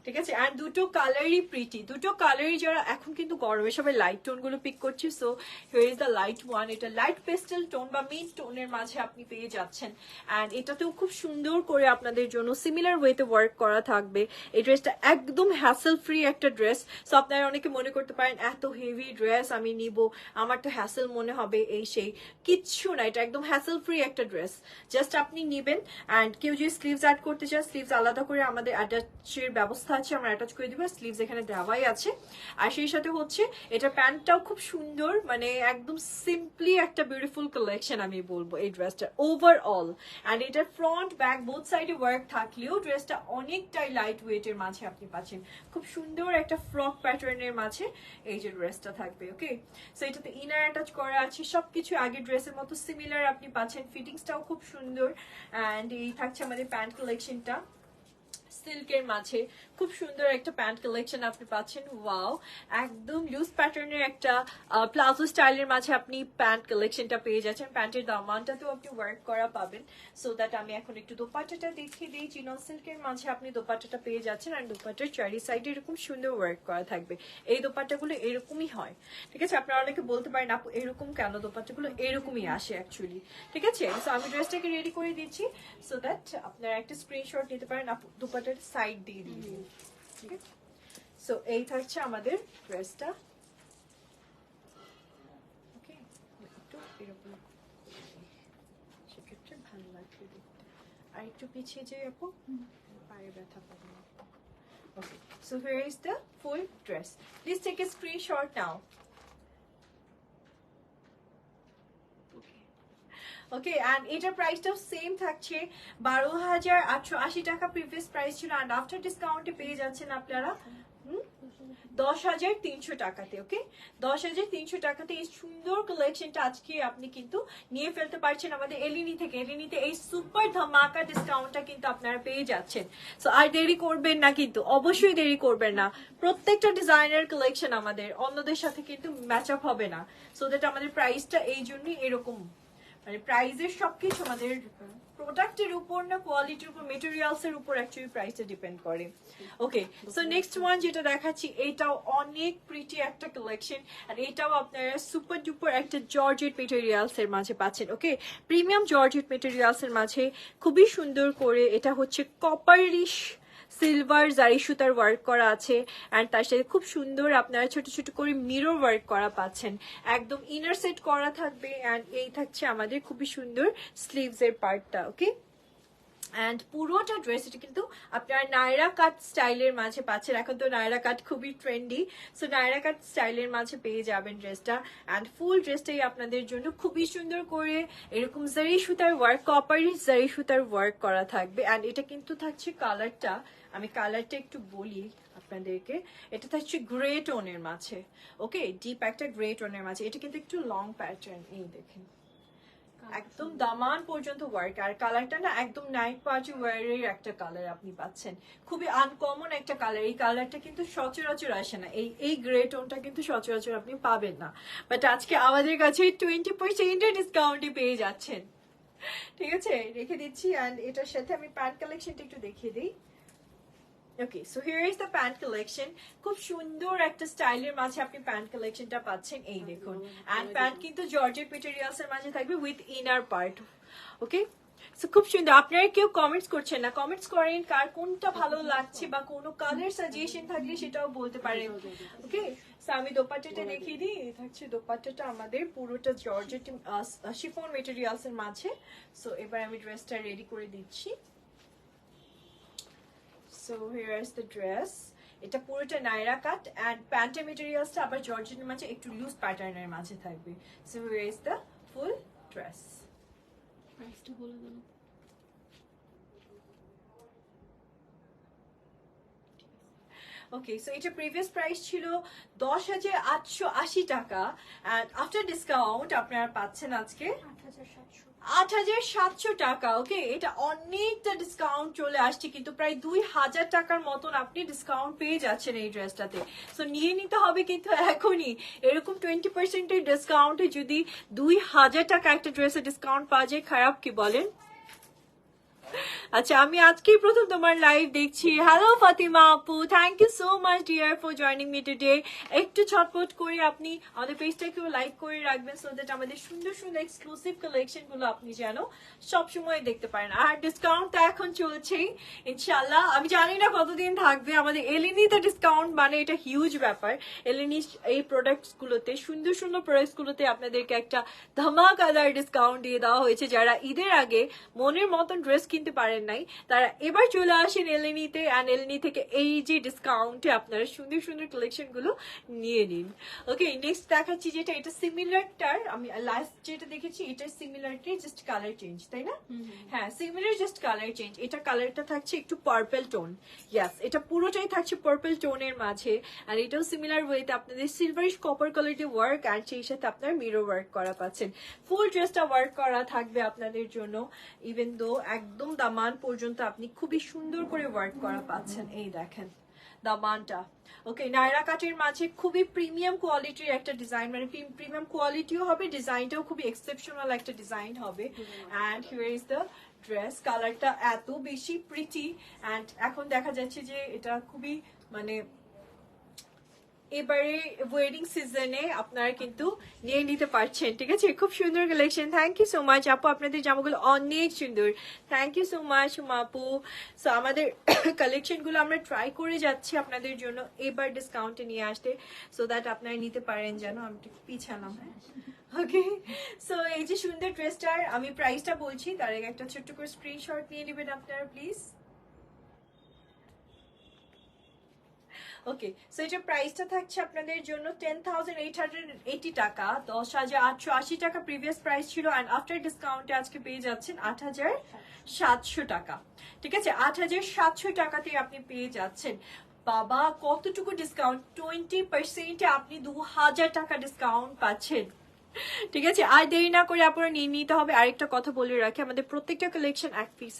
ঠিক আছে? আর দুটো কালারই প্রিটি, দুটো কালারই যারা এখন কিন্তু গরমে সবাই লাইট টোন গুলো পিক করছে। So here is the light one. এটা লাইট পেস্টেল টোন বা মিড টোনের মাঝে আপনি পেয়ে যাচ্ছেন। অ্যান্ড এটাতেও খুব সুন্দর করে আপনাদের জন্য সিমিলার ওয়েতে ওয়ার্ক করা থাকবে। এই ড্রেসটা একদম হ্যাসেল ফ্রি একটা ড্রেস। সো আপনারা অনেকে মনে করতে পারেন এত হেভি ড্রেস আমি নিব, আমার তো হ্যাসেল মনে হবে, এই সেই কিচ্ছু না। এটা একদম হ্যাসেল ফ্রি একটা ড্রেস, জাস্ট আপনি নিবেন। অ্যান্ড কেউ যদি স্লিভস অ্যাড করতে চান, স্লিভস আলাদা করে আমাদের অ্যাটাচের ব্যবস্থা আছে, আমরা অ্যাটাচ করে দিব। স্লিভস এখানে দেওয়াই আছে। আর সেই সাথে হচ্ছে এটা প্যান্টটাও খুব সুন্দর, মানে একদম সিম্পলি একটা বিউটিফুল কালেকশন আমি বলবো এই ড্রেসটা ওভারঅল। অ্যান্ড এটার ফ্রন্ট ব্যাক বোথ সাইডে ওয়ার্ক থাকলেও ড্রেসটা অনেকটাই লাইট ওয়েটের মাঝে আপনি পাচ্ছেন। খুব সুন্দর একটা ফ্রক প্যাটার্নের মাঝে এই যে ড্রেসটা থাকবে। ওকে, সো এটাতে ইনার অ্যাটাচ করা আছে, সবকিছু আগের ড্রেসের মতো সিমিলার আপনি পাচ্ছেন। ফিটিংসটাও খুব সুন্দর। অ্যান্ড এই থাকছে আমাদের প্যান্ট কালেকশনটা সিল্কের মাঝে, খুব সুন্দর একটা প্যান্ট কালেকশন আপনি পাচ্ছেন। ওয়াও, একদম লুজ প্যাটার্নের একটা প্লাজো স্টাইলের মাঝে আপনি প্যান্ট কালেকশনটা পেয়ে যাচ্ছেন। প্যান্টের দামানটাতেও আপনি ওয়ার্ক করা পাবেন। সো দ্যাট আমি এখন একটু দোপাট্টাটা দেখিয়ে দিই। চিনন সিল্কের মাঝে আপনি দোপাট্টাটা পেয়ে যাচ্ছেন। আর দোপাট্টার চারি সাইডে এরকম সুন্দর ওয়ার্ক করা থাকবে। এই দোপাট্টাগুলো এরকমই হয়, ঠিক আছে? আপনারা অনেকে বলতে পারেন আপু এরকম কেন, দোপাট্টাগুলো এরকমই আসে অ্যাকচুয়ালি, ঠিক আছে? সো আমি ড্রেসটাকে রেডি করে দিচ্ছি, সো দ্যাট আপনারা একটা স্ক্রিনশট নিতে পারেন। আপু দোপাট্টার সাইড দিয়ে দিন, ঠিক আছে? সো এই থাকছে আমাদের ড্রেসটা। ওকে, একটু এরকম সেক্ষেত্রে ভালো লাগবে দেখতে। আর একটু পিছিয়ে যাই আপু, পায়ে ব্যথা পাবে। Okay, so here is the full dress. Please take a screenshot নাও। ওকে, অ্যান্ড এটার প্রাইসটাও সেম থাকছে 12,880 টাকা প্রিভিয়াস প্রাইস ছিল। অ্যান্ড আফটার ডিসকাউন্টে পেয়ে যাচ্ছেন আপনারা 10,300 টাকাতে। ওকে, 10,300 টাকাতে এই সুন্দর কালেকশনটা আজকে আপনি কিন্তু নিয়ে ফেলতে পারছেন আমাদের এলিনি থেকে। এলিনিতে এই সুপার ধামাকা ডিসকাউন্টটা কিন্তু আপনারা পেয়ে যাচ্ছেন। সো আর দেরি করবেন না, কিন্তু অবশ্যই দেরি করবেন না। প্রত্যেকটা ডিজাইনার কালেকশন আমাদের অন্যদের সাথে কিন্তু ম্যাচ আপ হবে না, সো দ্যাট আমাদের প্রাইসটা এই জন্যই এরকম মানে প্রাইসের সবকিছু আমাদের প্রোডাক্টের উপর না কোয়ালিটির উপর মেটেরিয়ালস এর উপর অ্যাকচুয়ালি প্রাইসটা ডিপেন্ড করে। ওকে, সো নেক্সট ওয়ান যেটা দেখাচ্ছি এটাও অনেক প্রিটি একটা কালেকশন, আর এটাও আপনারা সুপার ডুপার একটা জর্জেট মেটেরিয়ালস এর মাঝে পাচ্ছেন। ওকে, প্রিমিয়াম জর্জেট মেটেরিয়ালস এর মাঝে খুবই সুন্দর করে এটা হচ্ছে কপারিশ সিলভার জারি সুতার ওয়ার্ক করা আছে, অ্যান্ড তার সাথে খুব সুন্দর আপনারা ছোট ছোট করে মিরর ওয়ার্ক করা পাচ্ছেন, একদম ইনার সেট করা থাকবে, অ্যান্ড এই থাকছে আমাদের খুবই সুন্দর স্লিভস এর পার্টটা। ওকে, অ্যান্ড পুরোটা ড্রেস এটা কিন্তু আপনারা নায়রা কাট স্টাইলের মাঝে পাচ্ছেন। এখন তো নায়রা কাট খুবই ট্রেন্ডি, সো নায়রা কাট স্টাইলের মাঝে পেয়ে যাবেন ড্রেসটা। অ্যান্ড ফুল ড্রেসটাই আপনাদের জন্য খুবই সুন্দর করে এরকম জারি সুতার ওয়ার্ক, কপারি জারি সুতার ওয়ার্ক করা থাকবে। অ্যান্ড এটা কিন্তু থাকছে কালারটা, আমি কালারটা একটু বলি আপনাদেরকে, এটা থাকছে গ্রে টোনের মাঝে। ওকে, ডিপ একটা গ্রে টোনের মাঝে, এটা কিন্তু একটু লং প্যাটার্ন, এই দেখেন একদম দামান পর্যন্ত ওয়ার্ক, আর কালারটা না একদম নাইট পার্টি ওয়ারের একটা কালার আপনি পাচ্ছেন, খুবই আনকমন একটা কালার। এই কালারটা কিন্তু সচরাচর আসে না, এই গ্রে টোনটা কিন্তু সচরাচর আপনি পাবেন না, বাট আজকে আমাদের কাছে 20% ডিসকাউন্টে পেয়ে যাচ্ছেন। ঠিক আছে, রেখে দিচ্ছি। অ্যান্ড এটার সাথে আমি প্যান্ট কালেকশনটা একটু দেখিয়ে দিই। Okay, so here is the pant collection. খুব সুন্দর একটা স্টাইলের মাঝে আপনি প্যান্ট কালেকশনটা পাচ্ছেন, এই দেখুন। অ্যান্ড প্যান্ট কিন্তু জর্জেট মেটেরিয়ালস এর মাঝে থাকবে with inner part. Okay, so খুব সুন্দর। আপনারা কেউ কমেন্টস করছেন না, কমেন্টস করেন কার কোনটা ভালো লাগছে বা কোনো কালার সাজেশন থাকলে সেটাও বলতে পারেন। ওকে, সো আমি দোপাট্টাটা দেখিয়ে দিই। এই থাকছে দোপাট্টাটা আমাদের পুরোটা জর্জেট শিফন মেটেরিয়ালস এর মাঝে। সো এবার আমি ড্রেসটা রেডি করে দিচ্ছি। So here is the dress. এটা পুরোটা নায়রা কাট, এন্ড প্যান্টের মেটেরিয়ালসটা আবার জর্জেটের মাঝে একটু লুজ প্যাটার্নের মাঝে থাকবে। So here is the full dress. প্রাইসটা বলে দিন। ওকে, সো এটা প্রিভিয়াস প্রাইস ছিল 10,880 টাকা, এন্ড আফটার ডিসকাউন্ট আপনারা পাচ্ছেন আজকে 8,700 টাকা। ওকে, এটা অনেকটা ডিসকাউন্ট চলে আসছে, কিন্তু প্রায় 2,000 টাকার মতন আপনি ডিসকাউন্ট পেয়ে যাচ্ছেন এই ড্রেসটাতে। সো নিয়ে নিতে হবে কিন্তু এখনই। এরকম 20% ডিসকাউন্টে যদি 2,000 টাকা একটা ড্রেসে ডিসকাউন্ট পাওয়া যায়, খারাপ কি বলেন? আচ্ছা, আমি আজকেই প্রথম তোমার লাইভ দেখছি। হ্যালো ফাতিমা আপু, thank you so much dear for joining me today. একটু ছটপট করে আপনি আমাদের পেজটাকেও লাইক করে রাখবেন, সো দ্যাট আমাদের সুন্দর সুন্দর এক্সক্লুসিভ কালেকশন গুলো আপনি যেন সবসময় দেখতে পারেন। আর ডিসকাউন্ট তো এখন চলছেই, ইনশাল্লাহ। আমি জানি না কতদিন থাকবে আমাদের এলিনিতে ডিসকাউন্ট, মানে এটা হিউজ ব্যাপার। এলিনি এই প্রোডাক্টস গুলোতে, সুন্দর সুন্দর প্রোডাক্টস গুলোতে আপনাদেরকে একটা ধামাকাদার ডিসকাউন্ট দিয়ে দেওয়া হয়েছে। যারা ঈদের আগে মনের মতন ড্রেস কিনতে পারেন নাই, তারা এবার চলে আসেন এলিনিতে, অ্যান্ড এলিনি থেকে এই যে ডিসকাউন্টে আপনারা সুন্দর সুন্দর কালেকশন গুলো নিয়ে নিন। ওকে, নেক্সট দেখাচ্ছি যেটা, এটা সিমিলারটার, আমি লাস্ট যেটা দেখেছি এটা সিমিলারটাই, জাস্ট কালার চেঞ্জ, তাই না? হ্যাঁ, সিমিলার জাস্ট কালার চেঞ্জ। এটা কালারটা থাকছে একটু পার্পল টোন। ইয়াস, এটা পুরোটাই থাকছে পার্পল টোনের মাঝে, আর এটাও সিমিলার ওয়েতে আপনাদের সিলভারিশ কপার কালারের ওয়ার্ক, আর সেই সাথে আপনার মিরর ওয়ার্ক করা পাচ্ছেন। ফুল ড্রেসটা ওয়ার্ক করা থাকবে আপনাদের জন্য, ইভেন দো একদম দামান পর্যন্ত আপনি খুবই সুন্দর করে ওয়ার্ক করা পাচ্ছেন। এই দেখেন দামানটা। ওকে, নায়রা কাটের মাঝে খুবই প্রিমিয়াম কোয়ালিটির একটা ডিজাইন, মানে প্রিমিয়াম কোয়ালিটিও হবে, ডিজাইনটাও খুবই এক্সেপশনাল একটা ডিজাইন হবে। And here is the dress. কালারটা এত বেশি প্রিটি, অ্যান্ড এখন দেখা যাচ্ছে যে এটা খুবই মানে এবারে ওয়েডিং সিজনে আপনারা কিন্তু নিয়ে নিতে পারছেন। ঠিক আছে, খুব সুন্দর collection. Thank you so much আপু, আপনাদের জামাগুলো অনেক সুন্দর। থ্যাংক ইউ সো মাচ আপু। সো আমাদের কালেকশন গুলো আমরা ট্রাই করে যাচ্ছি আপনাদের জন্য এবার ডিসকাউন্টে নিয়ে আসতে, সো দ্যাট আপনারা নিতে পারেন যেন। আমি একটু পিছালাম, হ্যাঁ। ওকে, সো এই যে সুন্দর ড্রেসটার আমি প্রাইসটা বলছি, তার আগে একটা ছোট্ট করে স্ক্রিনশট নিয়ে নেবেন আপনারা প্লিজ। ওকে, সো এটার প্রাইসটা থাকছে আপনাদের জন্য 10,880 টাকা, 10,880 টাকা প্রিভিয়াস প্রাইস ছিল, অ্যান্ড আফটার ডিসকাউন্টে আজকে পেয়ে যাচ্ছেন 8,700 টাকা। ঠিক আছে, 8,700 টাকাতে আপনি পেয়ে যাচ্ছেন। বাবা, কতটুকু ডিসকাউন্ট! 20%-এ আপনি 2,000 টাকা ডিসকাউন্ট পাচ্ছেন। ঠিক আছে, আর দেরি না করে আপনারা নিয়ে নিতে হবে। আরেকটা কথা বলে রাখি, আমাদের প্রত্যেকটা কালেকশন এক পিস।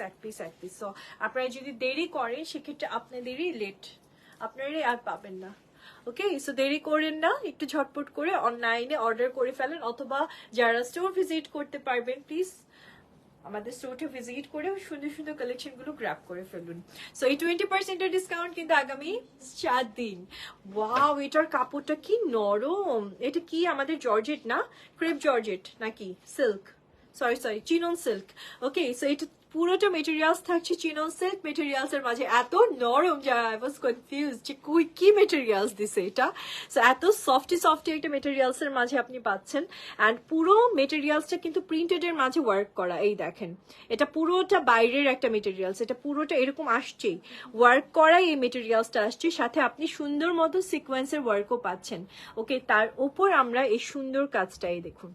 সো আপনারা যদি দেরি করেন সেক্ষেত্রে আপনাদেরই লেট, আপনারাই আর পাবেন না। ওকে, সো দেরি করেন না, একটু ঝটপট করে অনলাইনে অর্ডার করে ফেলেন, অথবা যারা স্টোর ভিজিট করতে পারবেন প্লিজ আমাদের স্টোরটা ভিজিট করে সুন্দর সুন্দর কালেকশন গুলো গ্র্যাব করে ফেলুন। সো এই 20% ডিসকাউন্ট কিন্তু আগামী 4 দিন। ওয়াও, এটার কাপড়টা কি নরম, এটা কি আমাদের জর্জেট না, ক্রেপ জর্জেট নাকি সিল্ক, সরি চিনন সিল্ক। ওকে, সো এটা পুরোটা মেটেরিয়ালস থাকছে চিনন সিল্ক মেটেরিয়ালস এর মাঝে, এত নরম যা আই ওয়াজ কনফিউজ যে কি মেটেরিয়ালস দিছে এটা। সো এত সফটি একটা মেটেরিয়ালস এর মাঝে আপনি পাচ্ছেন, অ্যান্ড পুরো মেটেরিয়ালসটা কিন্তু প্রিন্টেড এর মাঝে ওয়ার্ক করা। এই দেখেন, এটা পুরোটা বাইরের একটা মেটেরিয়ালস, এটা পুরোটা এরকম আসছেই ওয়ার্ক করা, এই মেটেরিয়ালসটা আসছে, সাথে আপনি সুন্দর মতো সিকোয়েন্সের ওয়ার্কও পাচ্ছেন। ওকে, তার উপর আমরা এই সুন্দর কাজটাই দেখুন,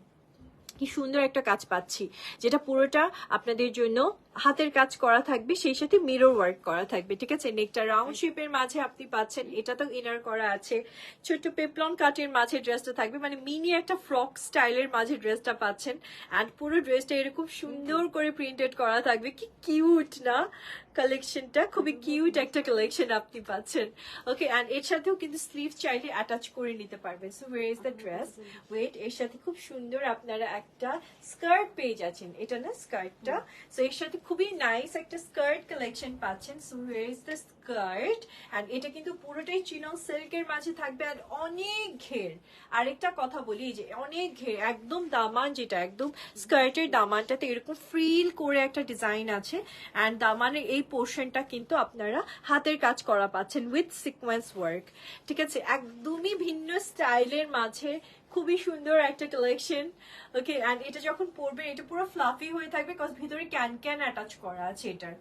কি সুন্দর একটা কাজ পাচ্ছি, যেটা পুরোটা আপনাদের জন্য হাতের কাজ করা থাকবে, সেই সাথে মিরর ওয়ার্ক করা থাকবে। ঠিক আছে, নেকটা রাউন্ড শেপের মাঝে আপনি পাচ্ছেন, এটা তো ইনার করা আছে, ছোট্ট পেপলন কাটের মাঝে ড্রেসটা থাকবে, মানে মিনি একটা ফ্রক স্টাইলের মাঝে ড্রেসটা পাচ্ছেন, অ্যান্ড পুরো ড্রেসটা এরকম সুন্দর করে প্রিন্টেড করা থাকবে। কি কিউট না কালেকশনটা, খুবই কিউট একটা কালেকশন আপনি পাচ্ছেন। ওকে, অ্যান্ড এর সাথেও কিন্তু স্লিভ চাইলে অ্যাটাচ করে নিতে পারবেন। So where is the dress, wait, এর সাথে খুব সুন্দর আপনারা একটা স্কার্ট পেয়ে যাচ্ছেন, এটা না স্কার্টটা, সো এর সাথে খুবই নাইস একটা স্কার্ট কালেকশন পাচ্ছেন। So where is the skirt, and এটা কিন্তু পুরোটাই চিনন সিল্কের মাঝে থাকবে, আর অনেক ঘের। আরেকটা কথা বলি, যে অনেক ঘের, একদম দামান, যেটা একদম স্কার্টের দামানটাতে এরকম ফ্রিল করে একটা ডিজাইন আছে, অ্যান্ড দামানের এই পোর্শনটা কিন্তু আপনারা হাতের কাজ করা পাচ্ছেন উইথ সিকোয়েন্স ওয়ার্ক। ঠিক আছে, একদমই ভিন্ন স্টাইলের মাঝে খুবই সুন্দর একটা কালেকশন। ওকে, অ্যান্ড এটা যখন পরবেন এটা পুরো ফ্লাফি হয়ে থাকবে, কজ ভিতরে ক্যান অ্যাটাচ করা আছে এটার।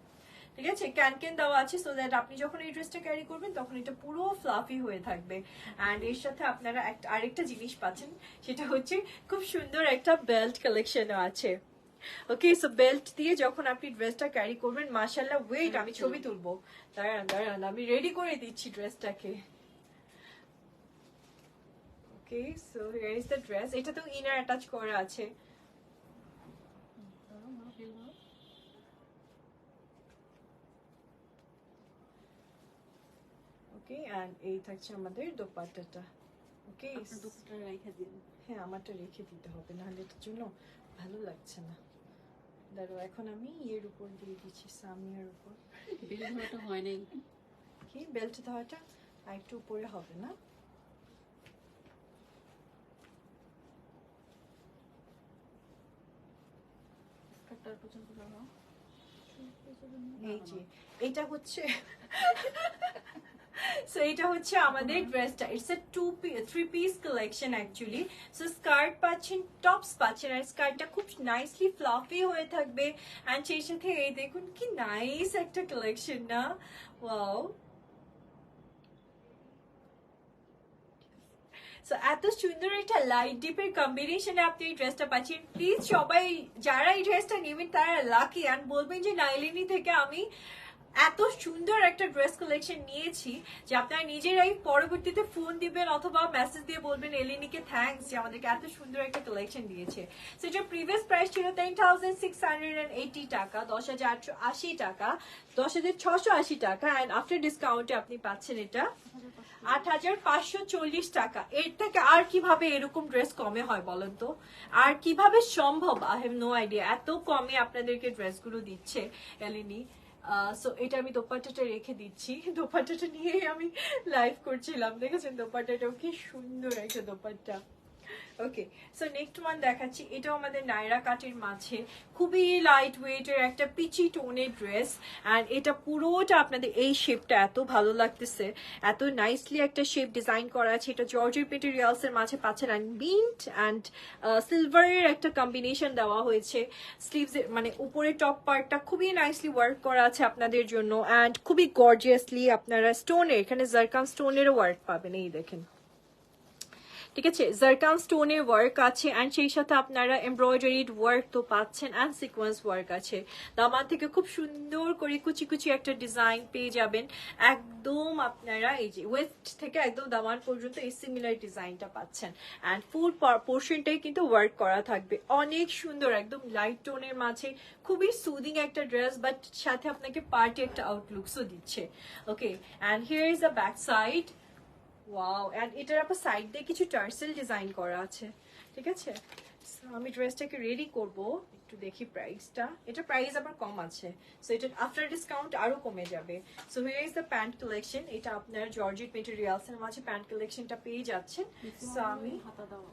ঠিক আছে, ক্যান দেওয়া আছে, সো দ্যাট আপনি যখন এই ড্রেসটা ক্যারি করবেন তখন এটা পুরো ফ্লাফি হয়ে থাকবে। অ্যান্ড এর সাথে আপনারা আরেকটা জিনিস পাচ্ছেন, সেটা হচ্ছে খুব সুন্দর একটা বেল্ট কালেকশনও আছে। ওকে, সো বেল্ট দিয়ে যখন আপনি ড্রেসটা ক্যারি করবেন, মাশাআল্লাহ, ওয়েট আমি ছবি তুলবো, দাঁড়ান আমি রেডি করে দিচ্ছি ড্রেসটাকে। Okay, so here is the dress, এটা তো ইনার অ্যাটাচ করা আছে। ওকে, এন্ড এই থাকছে আমাদের দোপাট্টাটা। ওকে, দুপুরটা রেখে দিন। হ্যাঁ, আমারটা রেখে দিতে হবে, নাহলে এটার জন্য ভালো লাগছে না। দাঁড়াও, এখন আমি এর উপর দিয়ে দিচ্ছি, সামিয়ার উপর। বেল ধরাটা হয় নাই কি, বেল্ট দেওয়াটা আর একটু উপরে হবে না? স্কার্টটার পর্যন্ত ধরো। এই যে এটা হচ্ছে সো এটা হচ্ছে আমাদের ড্রেসটা, it's a 3 piece collection actually. So skirt পাচ্ছেন, টপস পাচ্ছেন, আর স্কার্টটা খুব নাইসলি ফ্লাফি হয়ে থাকবে, এন্ড সেই সাথে এই দেখুন কি নাইস একটা কালেকশন না, ওয়াও। সো এত সুন্দর একটা লাইট ডিপের কম্বিনেশনে আপনি এই ড্রেসটা পাচ্ছেন। প্লিজ সবাই যারা এই ড্রেসটা নেবেন তারা লাকি, অ্যান্ড বলবেন যে নাইলিনী থেকে আমি এত সুন্দর একটা ড্রেস কালেকশন নিয়েছি, যে আপনারা নিজেরাই পরবর্তীতে ফোন দিবেন অথবা মেসেজ দিয়ে বলবেন এলিনিকে থ্যাঙ্কস যে আমাদেরকে এত সুন্দর একটা কালেকশন দিয়েছে। সো এটার প্রিভিয়াস প্রাইস ছিল 10,680 টাকা, 10,880 টাকা, 10,680 টাকা, অ্যান্ড আফটার ডিসকাউন্টে আপনি পাচ্ছেন এটা 8,540 টাকা। এর থেকে আর কিভাবে এরকম ড্রেস কমে হয় বলেন তো, আর কিভাবে সম্ভব? আই হ্যাভ নো আইডিয়া, এত কমে আপনাদেরকে ড্রেসগুলো দিচ্ছে এলিনি। সো এটা আমি দোপাট্টাটা রেখে দিচ্ছি, দোপাট্টাটা নিয়েই আমি লাইভ করছিলাম, দেখেছেন দোপাট্টাটাও কি সুন্দর একটা দোপাট্টা। ওকে, সো নেক্সট ওয়ান দেখাচ্ছি, এটাও আমাদের নাইরা কাটের মাঝে খুবই লাইট ওয়েটের একটা পিচি টোনের ড্রেস, অ্যান্ড এটা পুরোটা আপনাদের এই শেপটা এত ভালো লাগতেছে, এত নাইসলি একটা শেপ ডিজাইন করা আছে। এটা জর্জের মেটেরিয়ালস এর মাঝে পাচ্ছেন, অ্যান্ড মিন্ট অ্যান্ড সিলভারের একটা কম্বিনেশন দেওয়া হয়েছে। স্লিভস মানে উপরের টপ পার্টটা খুবই নাইসলি ওয়ার্ক করা আছে আপনাদের জন্য, অ্যান্ড খুবই গর্জিয়াসলি আপনারা স্টোনের, এখানে জারকান স্টোনেরও ওয়ার্ক পাবেন, এই দেখেন। ঠিক আছে, জারকান স্টোনের ওয়ার্ক আছে, অ্যান্ড সেই সাথে আপনারা এমব্রয়ডারিড ওয়ার্ক তো পাচ্ছেন, অ্যান্ড সিকোয়েন্স ওয়ার্ক আছে। দামান থেকে খুব সুন্দর করে কুচি কুচি একটা ডিজাইন পেয়ে যাবেন, একদম আপনারা এই যে ওয়েস্ট থেকে একদম দামান পর্যন্ত এই সিমিলার ডিজাইনটা পাচ্ছেন, অ্যান্ড ফুল পোর্শনটাই কিন্তু ওয়ার্ক করা থাকবে। অনেক সুন্দর, একদম লাইট টোনের মাঝে খুবই সুদিং একটা ড্রেস, বাট সাথে আপনাকে পার্টি একটা আউটলুকসও দিচ্ছে। Okay, and here is the back side. Wow, and এটার আবার সাইড দিয়ে কিছু টার্সেল ডিজাইন করা আছে, ঠিক আছে। So, আমি ড্রেসটাকে রেডি করব, একটু দেখি প্রাইসটা। এটা প্রাইস আবার কম আছে, সো এটা আফটার ডিসকাউন্ট আরো কমে যাবে। So here is the pant collection. এটা আপনার জর্জেট মেটেরিয়ালস এর মাঝে প্যান্ট কালেকশনটা পেয়ে যাচ্ছেন। সো আমি হাতা দাও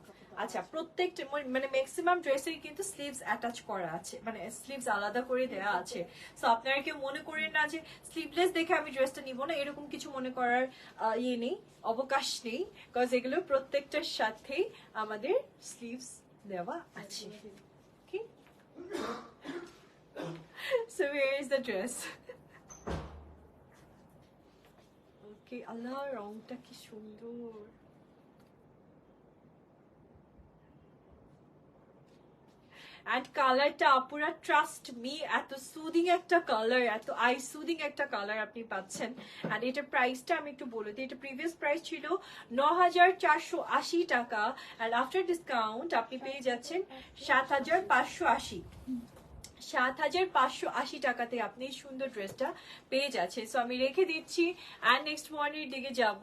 আচ্ছা, প্রত্যেকটা মানে ম্যাক্সিমাম ড্রেসেরই কিন্তু স্লিভস অ্যাটাচ করা আছে, মানে স্লিভস আলাদা করে দেওয়া আছে। সো আপনারা কেউ মনে করেন না যে স্লিভলেস দেখে আমি ড্রেসটা নিব না, এরকম কিছু মনে করার ইয়ে নেই, অবকাশ নেই, বিকজ এগুলো প্রত্যেকটার সাথেই আমাদের স্লিভস দেওয়া আছে। Okay? So here is the dress. Okay, আল্লাহ রংটা কি সুন্দর। অ্যান্ড কালারটা আপুরা ট্রাস্ট মি, এত সুদিং একটা কালার, এত আই সুদিং একটা কালার আপনি পাচ্ছেন। অ্যান্ড এটার প্রাইসটা আমি একটু বলে দিই। এটা প্রিভিয়াস প্রাইস ছিল ৯,৪৮০ টাকা, অ্যান্ড আফটার ডিসকাউন্ট আপনি পেয়ে যাচ্ছেন ৭,৫৮০। ৭,৫৮০ টাকাতে আপনি এই সুন্দর ড্রেসটা পেয়ে যাচ্ছেন। সো আমি রেখে দিচ্ছি অ্যান্ড নেক্সট ওয়ানের দিকে যাব।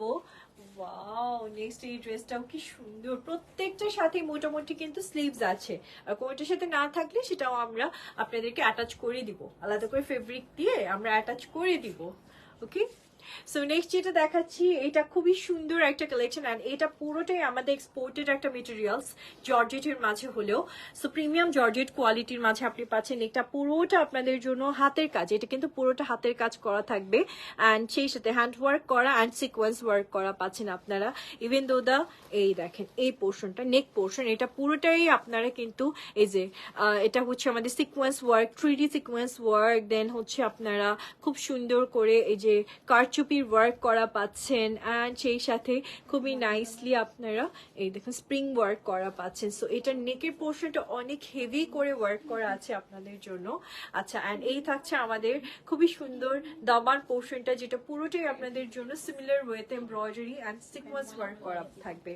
ওয়াও, নেক্সট এই ড্রেসটাও কি সুন্দর, প্রত্যেকটার সাথে মোটামুটি কিন্তু স্লিভস আছে, আর কোনটার সাথে না থাকলে সেটাও আমরা আপনাদেরকে অ্যাটাচ করে দিব, আলাদা করে ফেব্রিক দিয়ে আমরা অ্যাটাচ করে দিব। ওকে, সো নেক্সট যেটা দেখাচ্ছি, এটা খুবই সুন্দর একটা কালেকশন, অ্যান্ড এটা পুরোটাই আমাদের এক্সপোর্টেড একটা মেটেরিয়ালস, জর্জেটের মাঝে হলেও। সো প্রিমিয়াম জর্জেট কোয়ালিটির মাঝে আপনি পাচ্ছেন। এটা পুরোটা আপনাদের জন্য হাতের কাজ, এটা কিন্তু পুরোটা হাতের কাজ করা থাকবে, অ্যান্ড সেই সাথে হ্যান্ড ওয়ার্ক করা অ্যান্ড সিকোয়েন্স ওয়ার্ক করা পাচ্ছেন আপনারা। ইভেন দো দা এই দেখেন এই পোর্শনটা, নেক পোর্শন, এটা পুরোটাই আপনারা কিন্তু এই যে এটা হচ্ছে আমাদের sequence work, 3D sequence work, then হচ্ছে আপনারা খুব সুন্দর করে এই যে কারচুপির ওয়ার্ক করা পাচ্ছেন, অ্যান্ড সেই সাথে খুবই নাইসলি আপনারা এই দেখুন স্প্রিং ওয়ার্ক করা পাচ্ছেন। সো এটার নেকের পোর্শনটা অনেক হেভি করে ওয়ার্ক করা আছে আপনাদের জন্য। আচ্ছা, অ্যান্ড এই থাকছে আমাদের খুবই সুন্দর দামার পোর্শনটা, যেটা পুরোটাই আপনাদের জন্য সিমিলার ওয়েতে এমব্রয়ডারি অ্যান্ড সিকোয়েন্স ওয়ার্ক করা থাকবে।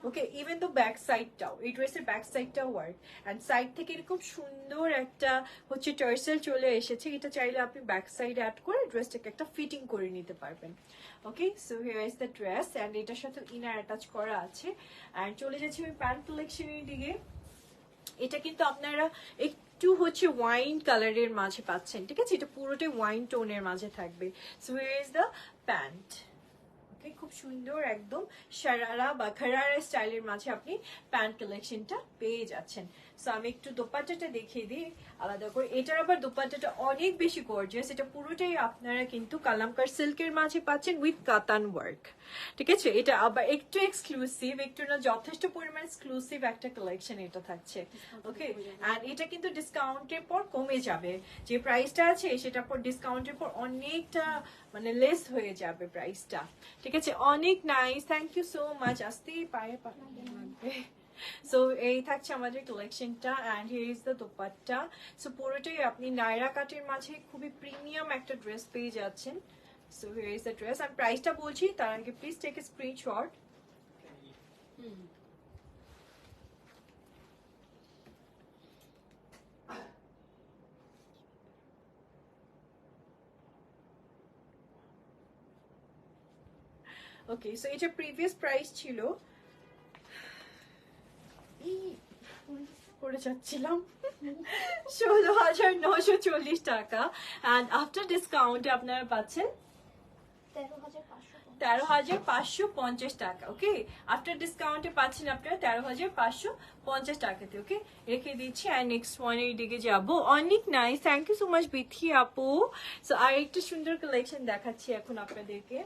ওকে, ইভেন তো ব্যাক সাইডটাও, এই ড্রেসের ব্যাক সাইডটাও ওয়ার্ক, অ্যান্ড সাইড থেকে এরকম সুন্দর একটা হচ্ছে টার্সেল চলে এসেছে। এটা চাইলে আপনি ব্যাক সাইড অ্যাড করে ড্রেসটাকে একটা ফিটিং করে নিতে পারবেন। Okay, so here is the dress, and এটার সাথে ইনার অ্যাটাচ করা আছে। অ্যান্ড চলে যাচ্ছি আমি প্যান্ট কালেকশনের দিকে। এটা কিন্তু আপনারা একটু হচ্ছে ওয়াইন কালারের মাঝে পাচ্ছেন, ঠিক আছে, এটা পুরোটাই ওয়াইন টোনের মাঝে থাকবে। So here is the pant. খুব সুন্দর একদম শারারা বা খারারা স্টাইলের মাঝে আপনি প্যান্ট কালেকশনটা পেয়ে যাচ্ছেন। সো আমি একটু দোপাট্টাটা দেখিয়ে দিই আলাদা করে। এটার আবার দোপাট্টাটা অনেক বেশি গর্জিয়াস, এটা পুরোটাই আপনারা কিন্তু কালামকার সিল্কের মাঝে পাচ্ছেন উইথ কাতান ওয়ার্ক, ঠিক আছে। এটা আবার একটু এক্সক্লুসিভ, একটু না যথেষ্ট পরিমাণ এক্সক্লুসিভ একটা কালেকশন এটা থাকছে। ওকে, এন্ড এটা কিন্তু ডিসকাউন্টের পর কমে যাবে, যে প্রাইসটা আছে সেটার পর ডিসকাউন্টের পর অনেকটা মানে লেস হয়ে যাবে প্রাইসটা, ঠিক আছে। অনেক nice, thank you so much. আসতেই পায়ে লাগবে। সো এই থাকছে আমাদের কালেকশনটা, and here is the dupatta. So পুরোটাই আপনি নায়রা কাটের মাঝে খুবই প্রিমিয়াম একটা ড্রেস পেয়ে যাচ্ছেন। So here is the dress, আমি প্রাইসটা বলছি তার আগে please take a screenshot. Okay, so এটা প্রিভিয়াস প্রাইস ছিল করে যাচ্ছিলাম ১৬,৯৪০ টাকা, অ্যান্ড আফটার ডিসকাউন্ট আপনারা পাচ্ছেন ১৩,৫৫০ টাকা। ওকে, আফটার ডিসকাউন্টে পাচ্ছেন আপনারা ১৩,৫৫০ টাকাতে। ওকে, রেখে দিচ্ছি, আর নেক্সট ওয়ানের দিকে যাবো। অনেক nice, thank you so much Bithi আপু। সো আর একটা সুন্দর কালেকশন দেখাচ্ছি এখন আপনাদেরকে।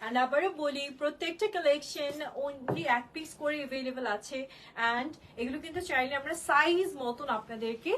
অ্যান্ড আবারও বলি, প্রত্যেকটা কালেকশন অনলি এক পিস করে অ্যাভেলেবেল আছে, অ্যান্ড এগুলো কিন্তু চাইলে আমরা সাইজ মতন আপনাদেরকে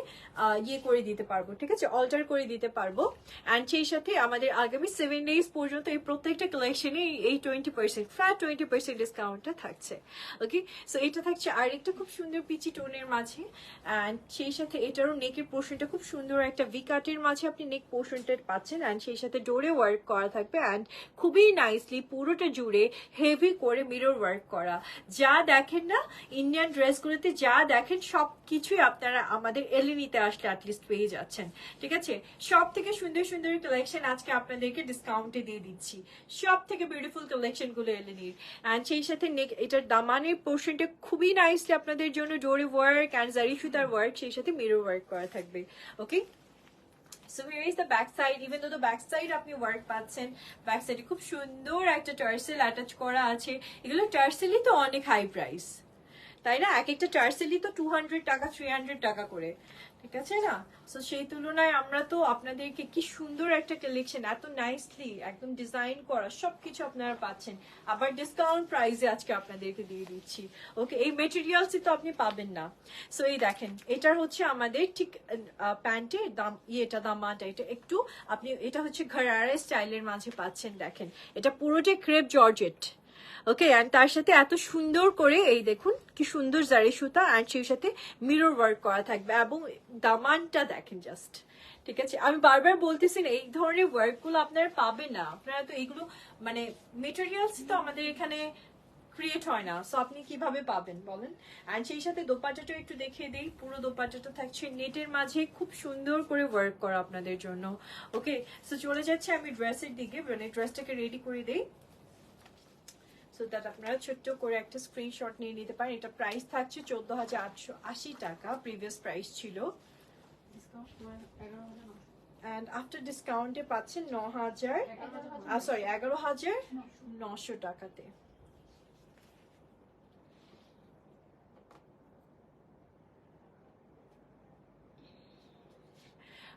ইয়ে করে দিতে পারবো, ঠিক আছে, অল্টার করে দিতে পারবো। অ্যান্ড সেই সাথে আমাদের আগামী 7 days পর্যন্ত এই প্রত্যেকটা কালেকশনে এই 20% ফ্ল্যাট 20% ডিসকাউন্টটা থাকছে। ওকে, সো এটা থাকছে আর একটা খুব সুন্দর পিচি টোনের মাঝে, অ্যান্ড সেই সাথে এটারও নেকের পোর্শনটা খুব সুন্দর একটা ভিকাটের মাঝে আপনি নেক পোর্শনটা পাচ্ছেন, অ্যান্ড সেই সাথে ডোরে ওয়ার্ক করা থাকবে, অ্যান্ড খুবই নাইসলি নাইসলি পুরোটা জুড়ে হেভি করে মিরর ওয়ার্ক করা। যা দেখেন না ইন্ডিয়ান ড্রেসগুলোতে, যা দেখেন সব কিছুই আপনারা আমাদের এলিনিতে আসলে অ্যাটলিস্ট পেয়ে যাচ্ছেন। ঠিক আছে, সব থেকে সুন্দর সুন্দর কালেকশন আজকে আপনাদেরকে ডিসকাউন্টে দিয়ে দিচ্ছি। সব থেকে বিউটিফুল কালেকশন গুলো এলিনির। অ্যান্ড সেই সাথে এটার দামানের পোর্শনটা খুবই নাইসলি আপনাদের জন্য ডোরি ওয়ার্ক অ্যান্ড জারি সুতার ওয়ার্ক, সেই সাথে মিরর ওয়ার্ক করা থাকবে। ওকে, So here is the back side. Even though the back side আপনি ওয়ার্ক পাচ্ছেন, ব্যাক সাইডে খুব সুন্দর একটা টার্সেল অ্যাটাচ করা আছে। এগুলো টার্সেলই তো অনেক হাই প্রাইস, তাই না? এক একটা টার্সেলই তো 200 টাকা 300 টাকা করে, ঠিক আছে না? সো সেই তুলনায় আমরা তো আপনাদেরকে কি সুন্দর একটা কালেকশন এত নাইসলি একদম ডিজাইন করা সবকিছু আপনারা পাচ্ছেন, আবার ডিসকাউন্ট প্রাইসে আজকে আপনাদেরকে দিয়ে দিচ্ছি। ওকে, এই মেটেরিয়ালসই তো আপনি পাবেন না। সো এই দেখেন, এটার হচ্ছে আমাদের ঠিক প্যান্টের দাম, এটা দামাটা এটা একটু আপনি, এটা হচ্ছে ঘরারা স্টাইলের মাঝে পাচ্ছেন। দেখেন এটা পুরোটাই ক্রেপ জর্জেট। ওকে, অ্যান্ড তার সাথে এত সুন্দর করে এই দেখুন কি সুন্দর জারি সুতা, অ্যান্ড সেই সাথে মিরর ওয়ার্ক করা থাকবে, এবং দামানটা দেখেন জাস্ট। ঠিক আছে, আমি বারবার বলতেছি না, এই ধরনের ওয়ার্ক গুলো আপনারা পাবেন না। আপনারা তো এইগুলো মানে মেটেরিয়ালস তো আমাদের এখানে ক্রিয়েট হয় না, সো আপনি কিভাবে পাবেন বলেন? অ্যান্ড সেই সাথে দোপাট্টাটা একটু দেখিয়ে দিই। পুরো দোপাট্টাটা থাকছে নেটের মাঝে খুব সুন্দর করে ওয়ার্ক করা আপনাদের জন্য। ওকে, সো চলে যাচ্ছে আমি ড্রেসের দিকে, মানে ড্রেসটাকে রেডি করে দিই, সো দ্যাট আপনারা ছোট্ট করে একটা স্ক্রিনশট নিয়ে নিতে পারেন। এটা প্রাইস থাকছে 14,880 টাকা, প্রিভিয়াস প্রাইস ছিল। ডিসকাউন্ট 11,000 অ্যান্ড আফটার ডিসকাউন্টে পাচ্ছেন 11,900 টাকাতে।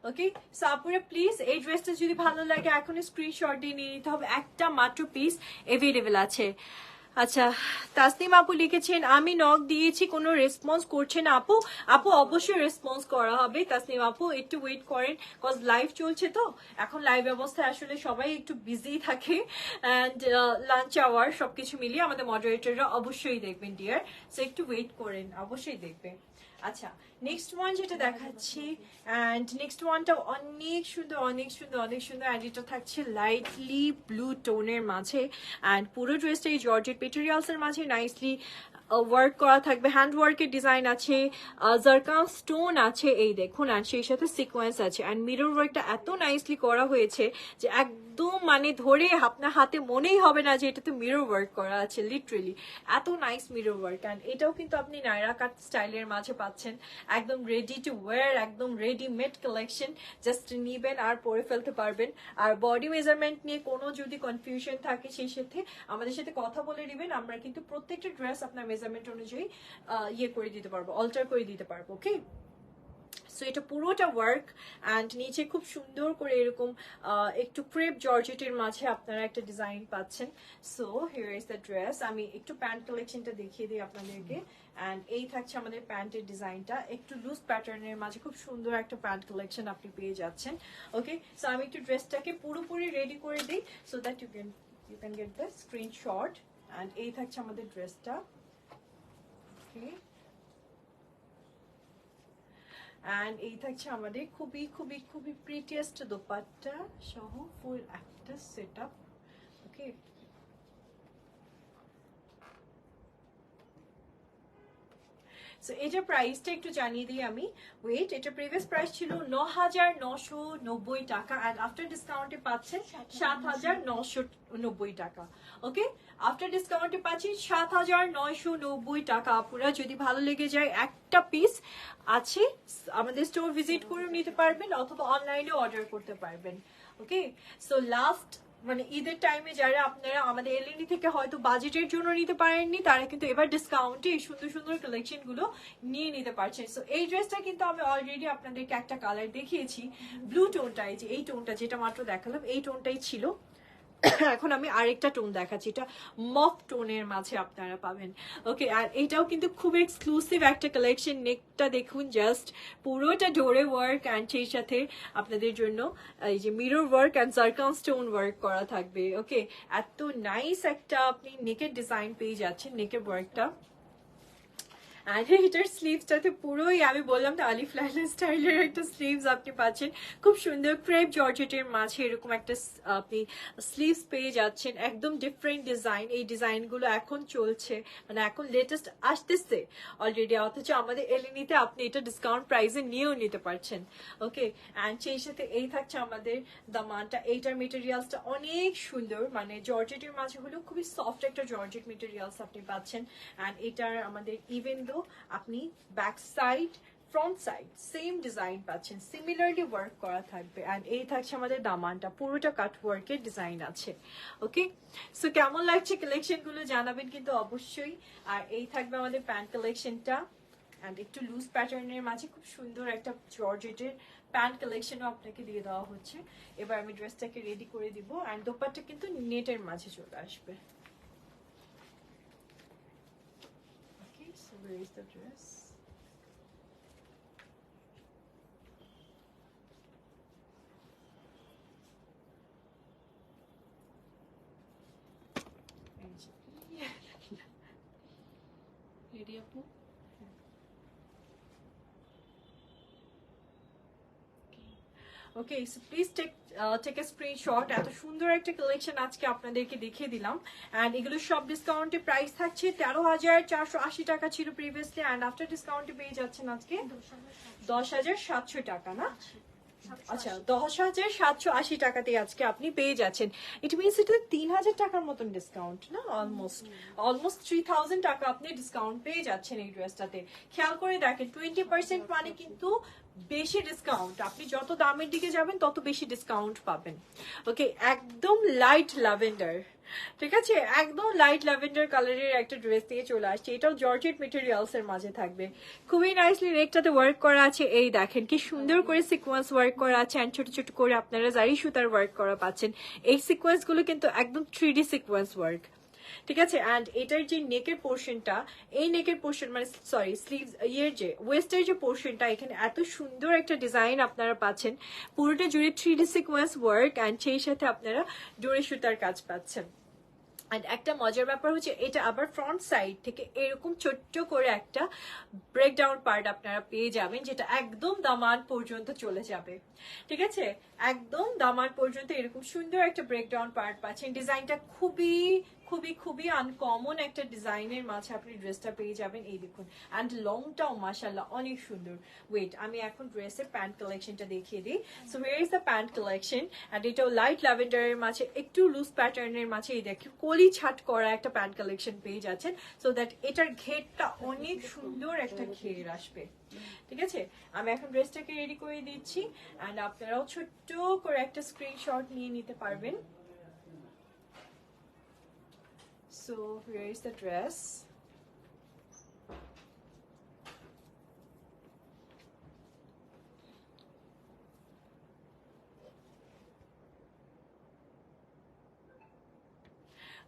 ওকে, সো আপুরা প্লিজ এই ড্রেসটা যদি ভালো লাগে এখন স্ক্রিনশট দিয়ে নিয়ে নিতে হবে, একটা মাত্র পিস অ্যাভেলেবেল আছে। আচ্ছা, তাসনিম আপু লিখেছেন আমি নক দিয়েছি কোনো রেসপন্স করছে না আপু। আপু অবশ্যই রেসপন্স করা হবে তাসনিম আপু, একটু ওয়েট করেন, কজ লাইভ চলছে তো এখন, লাইভ অবস্থায় আসলে সবাই একটু বিজি থাকে, অ্যান্ড লাঞ্চ আওয়ার সবকিছু মিলিয়ে আমাদের মডারেটররা অবশ্যই দেখবেন ডিয়ার, সো একটু ওয়েট করেন, অবশ্যই দেখবেন। আচ্ছা, নেক্সট ওয়ান যেটা দেখাচ্ছি, অ্যান্ড নেক্সট ওয়ানটা অনেক সুন্দর অনেক সুন্দর অনেক সুন্দর, অ্যান্ড এটা থাকছে লাইটলি ব্লু টোনের মাঝে, অ্যান্ড পুরো ড্রেসটা এই জর্জেট মেটেরিয়ালসের মাঝে নাইসলি ওয়ার্ক করা থাকবে, হ্যান্ড ওয়ার্কের ডিজাইন আছে, জারকান স্টোন আছে এই দেখুন, অ্যান্ড সেই সাথে সিকোয়েন্স আছে, অ্যান্ড মিরর ওয়ার্কটা এত নাইসলি করা হয়েছে যে একদম মানে ধরে আপনার হাতে মনেই হবে না যে এটাতে মিরর ওয়ার্ক করা আছে, লিটারেলি এত নাইস মিরর ওয়ার্ক। অ্যান্ড এটাও কিন্তু আপনি নাইরা কাট স্টাইলের মাঝে পাচ্ছেন, একদম রেডি টু ওয়্যার, একদম রেডিমেড কালেকশন, জাস্ট নিবেন আর পরে ফেলতে পারবেন। আর বডি মেজারমেন্ট নিয়ে কোনো যদি কনফিউশন থাকে সেই সাথে আমাদের সাথে কথা বলে নেবেন, আমরা কিন্তু প্রত্যেকটা ড্রেস আপনার মেজারমেন্ট অনুযায়ী ইয়ে করে দিতে পারবো, অল্টার করে দিতে পারবো। ওকে, সো এটা পুরোটা ওয়ার্ক, অ্যান্ড নিচে খুব সুন্দর করে এরকম একটু ক্রেপ জর্জেটের মাঝে আপনারা একটা ডিজাইন পাচ্ছেন। So here is the dress. আমি একটু প্যান্ট কালেকশনটা দেখিয়ে দিই আপনাদেরকে, অ্যান্ড এই থাকছে আমাদের প্যান্টের ডিজাইনটা, একটু লুজ প্যাটার্নের মাঝে খুব সুন্দর একটা প্যান্ট কালেকশন আপনি পেয়ে যাচ্ছেন। ওকে, সো আমি একটু ড্রেসটাকে পুরোপুরি রেডি করে দিই, so that you can get the screenshot. And এই থাকছে আমাদের ড্রেসটা। ওকে, অ্যান্ড এই থাকছে আমাদের খুবই খুবই খুবই প্রিটিয়েস্ট দোপাট্টা সহ ফুল একটা সেট আপ। ওকে, সো এটার প্রাইসটা একটু জানিয়ে দিই আমি, ওয়েট, এটা প্রিভিয়াস প্রাইস ছিল 9,990 টাকা, অ্যান্ড আফটার ডিসকাউন্টে পাচ্ছেন 7,990 টাকা। ওকে, আফটার ডিসকাউন্টে পাচ্ছি 7,990 টাকা। আপুরা যদি ভালো লেগে যায় একটা পিস আছে, আমাদের স্টোর ভিজিট করে নিতে পারবেন অথবা অনলাইনে অর্ডার করতে পারবেন। ওকে, সো লাস্ট মানে ঈদের টাইমে যারা আপনারা আমাদের এলএনডি থেকে হয়তো বাজেটের জন্য নিতে পারেননি, তারা কিন্তু এবার ডিসকাউন্টে এই সুন্দর সুন্দর কালেকশন গুলো নিয়ে নিতে পারছেন। সো এই ড্রেসটা কিন্তু আমি অলরেডি আপনাদেরকে একটা কালার দেখিয়েছি, ব্লু টোনটা, এই যে এই টোনটা যেটা মাত্র দেখালাম এই টোনটাই ছিল, এখন আমি আরেকটা টোন দেখাচ্ছি, এটা মফ টোনের মাঝে আপনারা পাবেন। ওকে, আর এটাও কিন্তু খুব এক্সক্লুসিভ একটা কালেকশন, নেকটা দেখুন জাস্ট পুরোটা ডোরে ওয়ার্ক, অ্যান্ড সেই সাথে আপনাদের জন্য এই যে mirror work and zircon stone work করা থাকবে। ওকে, এত নাইস একটা আপনি নেকের ডিজাইন পেয়ে যাচ্ছেন, নেকের ওয়ার্কটা। অ্যান্ড এটার স্লিভসটাতে পুরোই আমি বললাম তো আলিফ লায়লা স্টাইলের একটা স্লিভস আপনি পাচ্ছেন, খুব সুন্দর ক্রেপ জর্জেটের মাঝে এরকম একটা আপনি স্লিভস পেয়ে যাচ্ছেন, একদম ডিফারেন্ট ডিজাইন। এই ডিজাইনগুলো এখন চলছে, মানে এখন লেটেস্ট আসতেছে অলরেডি, অথচ আমাদের এলিনিতে আপনি এটা ডিসকাউন্ট প্রাইসে নিয়েও নিতে পারছেন। ওকে, অ্যান্ড সেই সাথে এই থাকছে আমাদের দামানটা। এইটার মেটেরিয়ালসটা অনেক সুন্দর, মানে জর্জেটের মাঝে হলেও খুবই সফট একটা জর্জেট মেটেরিয়ালস আপনি পাচ্ছেন। অ্যান্ড এটার আমাদের ইভেন দো আপনি back side front side same design পাচ্ছেন, সিমিলারলি ওয়ার্ক করা থাকবে। অ্যান্ড এই থাকছে আমাদের দামানটা, পুরোটা কাট ওয়ার্কের ডিজাইন আছে। ওকে, সো কেমন লাগছে কালেকশন গুলো জানাবেন কিন্তু অবশ্যই। আর এই থাকবে আমাদের প্যান্ট কালেকশনটা, অ্যান্ড একটু লুজ প্যাটার্নের মাঝে খুব সুন্দর একটা জর্জেটের প্যান্ট কালেকশনও আপনাকে দিয়ে দেওয়া হচ্ছে। এবার আমি ড্রেসটাকে রেডি করে দিব, অ্যান্ড দোপাট্টা কিন্তু নেটের মাঝে চলে আসবে। Okay, so where is the dress? Ready আপু? Okay, so please take a screenshot. এত সুন্দর একটা কালেকশন আজকে আপনাদেরকে দেখিয়ে দিলাম, অ্যান্ড এগুলো সব ডিসকাউন্টে প্রাইস থাকছে 13,480 টাকা ছিল প্রিভিয়াসলি, অ্যান্ড আফটার ডিসকাউন্টে পেয়ে যাচ্ছেন আজকে 10,700 টাকা না? আচ্ছা, 10,780 টাকাতে আজকে আপনি পেয়ে যাচ্ছেন। ইট মিনস এটা 3,000 টাকার মতন ডিসকাউন্ট না, অলমোস্ট 3,000 টাকা আপনি ডিসকাউন্ট পেয়ে যাচ্ছেন এই ড্রেসটাতে। খেয়াল করে দেখেন 20% মানে কিন্তু বেশি ডিসকাউন্ট, আপনি যত দামের দিকে যাবেন তত বেশি ডিসকাউন্ট পাবেন। ওকে, একদম লাইট ল্যাভেন্ডার, ঠিক আছে, একদম লাইট ল্যাভেন্ডার কালারের একটা ড্রেস দিয়ে চলে আসছে। এটাও জর্জেট মেটেরিয়ালস এর মাঝে থাকবে, খুবই নাইসলি নেকটাতে ওয়ার্ক করা আছে। এই দেখেন কি সুন্দর করে সিকোয়েন্স ওয়ার্ক করা আছে, এন্ড ছোট ছোট করে আপনারা জারি সুতার ওয়ার্ক করা পাচ্ছেন। এই সিকোয়েন্স গুলো কিন্তু একদম 3D সিকোয়েন্স ওয়ার্ক, ঠিক আছে। অ্যান্ড এটার যে নেকের পোর্শনটা, এই নেকের পোর্শন মানে সরি স্লিভস ইয়ের যে ওয়েস্টের যে পোর্শনটা, এখানে এত সুন্দর একটা ডিজাইন আপনারা পাচ্ছেন, পুরোটা জুড়ে 3D সিকোয়েন্স ওয়ার্ক, অ্যান্ড সেই সাথে আপনারা ডোরে সুতার কাজ পাচ্ছেন। আর একটা মজার ব্যাপার হচ্ছে এটা আবার ফ্রন্ট সাইড থেকে এরকম ছোট্ট করে একটা ব্রেকডাউন পার্ট আপনারা পেয়ে যাবেন, যেটা একদম দামান পর্যন্ত চলে যাবে, ঠিক আছে, একদম দামান পর্যন্ত এরকম সুন্দর একটা ব্রেকডাউন পার্ট পাচ্ছেন। ডিজাইনটা খুবই খুবই খুবই আনকমন একটা ডিজাইনের মাঝে আপনি ড্রেসটা পেয়ে যাবেন। এই দেখুন, অ্যান্ড লংটাও মাশাআল্লাহ অনেক সুন্দর। ওয়েট, আমি এখন ড্রেসের প্যান্ট কালেকশনটা দেখিয়ে দিই। So here is the pant collection, and এটাও লাইট ল্যাভেন্ডারের মাঝে একটু লুজ প্যাটার্নের মাঝে এই দেখুন কলি ছাট করা একটা প্যান্ট কালেকশন পেয়ে যাচ্ছেন, সো দ্যাট এটার ঘেরটা অনেক সুন্দর একটা ঘের আসবে, ঠিক আছে। আমি এখন ড্রেসটাকে রেডি করে দিচ্ছি, অ্যান্ড আপনারাও ছোট্ট করে একটা স্ক্রিনশট নিয়ে নিতে পারবেন। So here is the dress.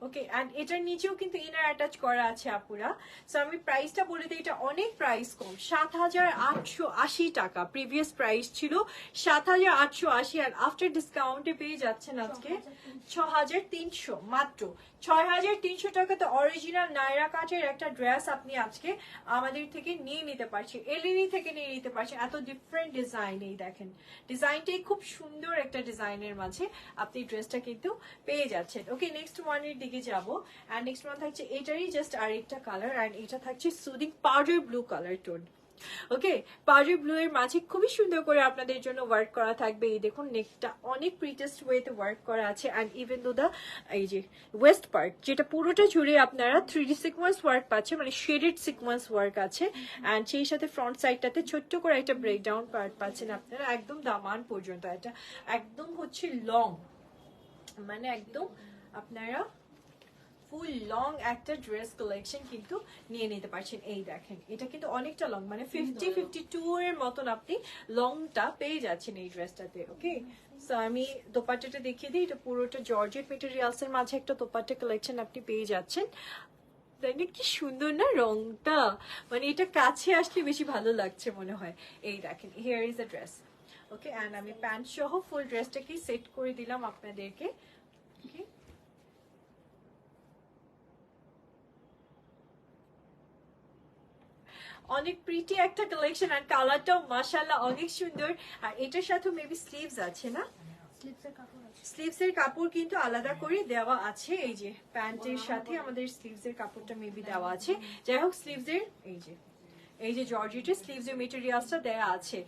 Okay, and এটার নিচেও কিন্তু ইনার অ্যাটাচ করা আছে আপুরা। সো আমি প্রাইসটা বলে দিই, এটা অনেক প্রাইস কম, 7,880 টাকা। প্রিভিয়াস প্রাইস ছিল 7,880, আর আফটার ডিসকাউন্টে পেয়ে যাচ্ছেন আজকে 6,300, মাত্র 6,300 টাকাতে অরিজিনাল নায়রা কাটের একটা ড্রেস আপনি আজকে আমাদের থেকে নিয়ে নিতে পারছেন, এলিনি থেকে নিয়ে নিতে পারছেন। এত ডিফারেন্ট ডিজাইন, এই দেখেন ডিজাইনটাই খুব সুন্দর একটা ডিজাইনের মাঝে আপনি ড্রেসটা কিন্তু পেয়ে যাচ্ছেন। ওকে, নেক্সট ওয়ানের দিকে যাব, এন্ড নেক্সট ওয়ান থাকছে এটারই জাস্ট আরেকটা কালার, এন্ড এটা থাকছে soothing powder blue colour tone. Okay, powder blue এর মাঝে খুবই সুন্দর করে আপনাদের জন্য ওয়ার্ক করা থাকবে। এই দেখুন নেকটা অনেক প্রিটেস্ট ওয়েতে ওয়ার্ক করা আছে, এন্ড ইভেন দো দা এই যে ওয়েস্ট পার্ট যেটা পুরোটা জুড়ে আপনারা 3D সিকোয়েন্স ওয়ার্ক পাচ্ছেন, মানে শেডেড সিকোয়েন্স ওয়ার্ক আছে, এন্ড সেই সাথে ফ্রন্ট সাইডটাতে ছোট্ট করে একটা ব্রেকডাউন পার্ট পাচ্ছেন আপনারা একদম দামান পর্যন্ত। এটা একদম হচ্ছে লং, মানে একদম আপনারা ফুল লং একটা ড্রেস কালেকশন কিন্তু নিয়ে নিতে পারছেন। এই দেখেন এটা কিন্তু অনেকটা লং, মানে 52 এর মতন আপনি লংটা পেয়ে যাচ্ছেন এই ড্রেসটাতে। ওকে, সো আমি দোপাট্টাটা দেখিয়ে দিই, এটা পুরোটা জর্জেট মেটেরিয়ালস এর মাঝে একটা দোপাট্টা কালেকশন আপনি পেয়ে যাচ্ছেন। তাই না, কি সুন্দর না রংটা, মানে এটা কাছে আসলে বেশি ভালো লাগছে মনে হয়। এই দেখেন here is the dress. Okay, and আমি প্যান্ট সহ ফুল ড্রেসটাকে সেট করে দিলাম আপনাদেরকে। ওকে, অনেক প্রিটি একটা কালেকশন আর কালারটাও মাশাআল্লাহ অনেক সুন্দর। আর এটার সাথে মেবি স্লিভস আছে না? স্লিভস এর কাপড় কিন্তু আলাদা করে দেওয়া আছে, এই যে প্যান্টের সাথে আমাদের স্লিভস এর কাপড়টা মেবি দেওয়া আছে। যাই হোক স্লিভস এর এই যে জর্জেটের স্লিভস এর মেটেরিয়ালসটা দেওয়া আছে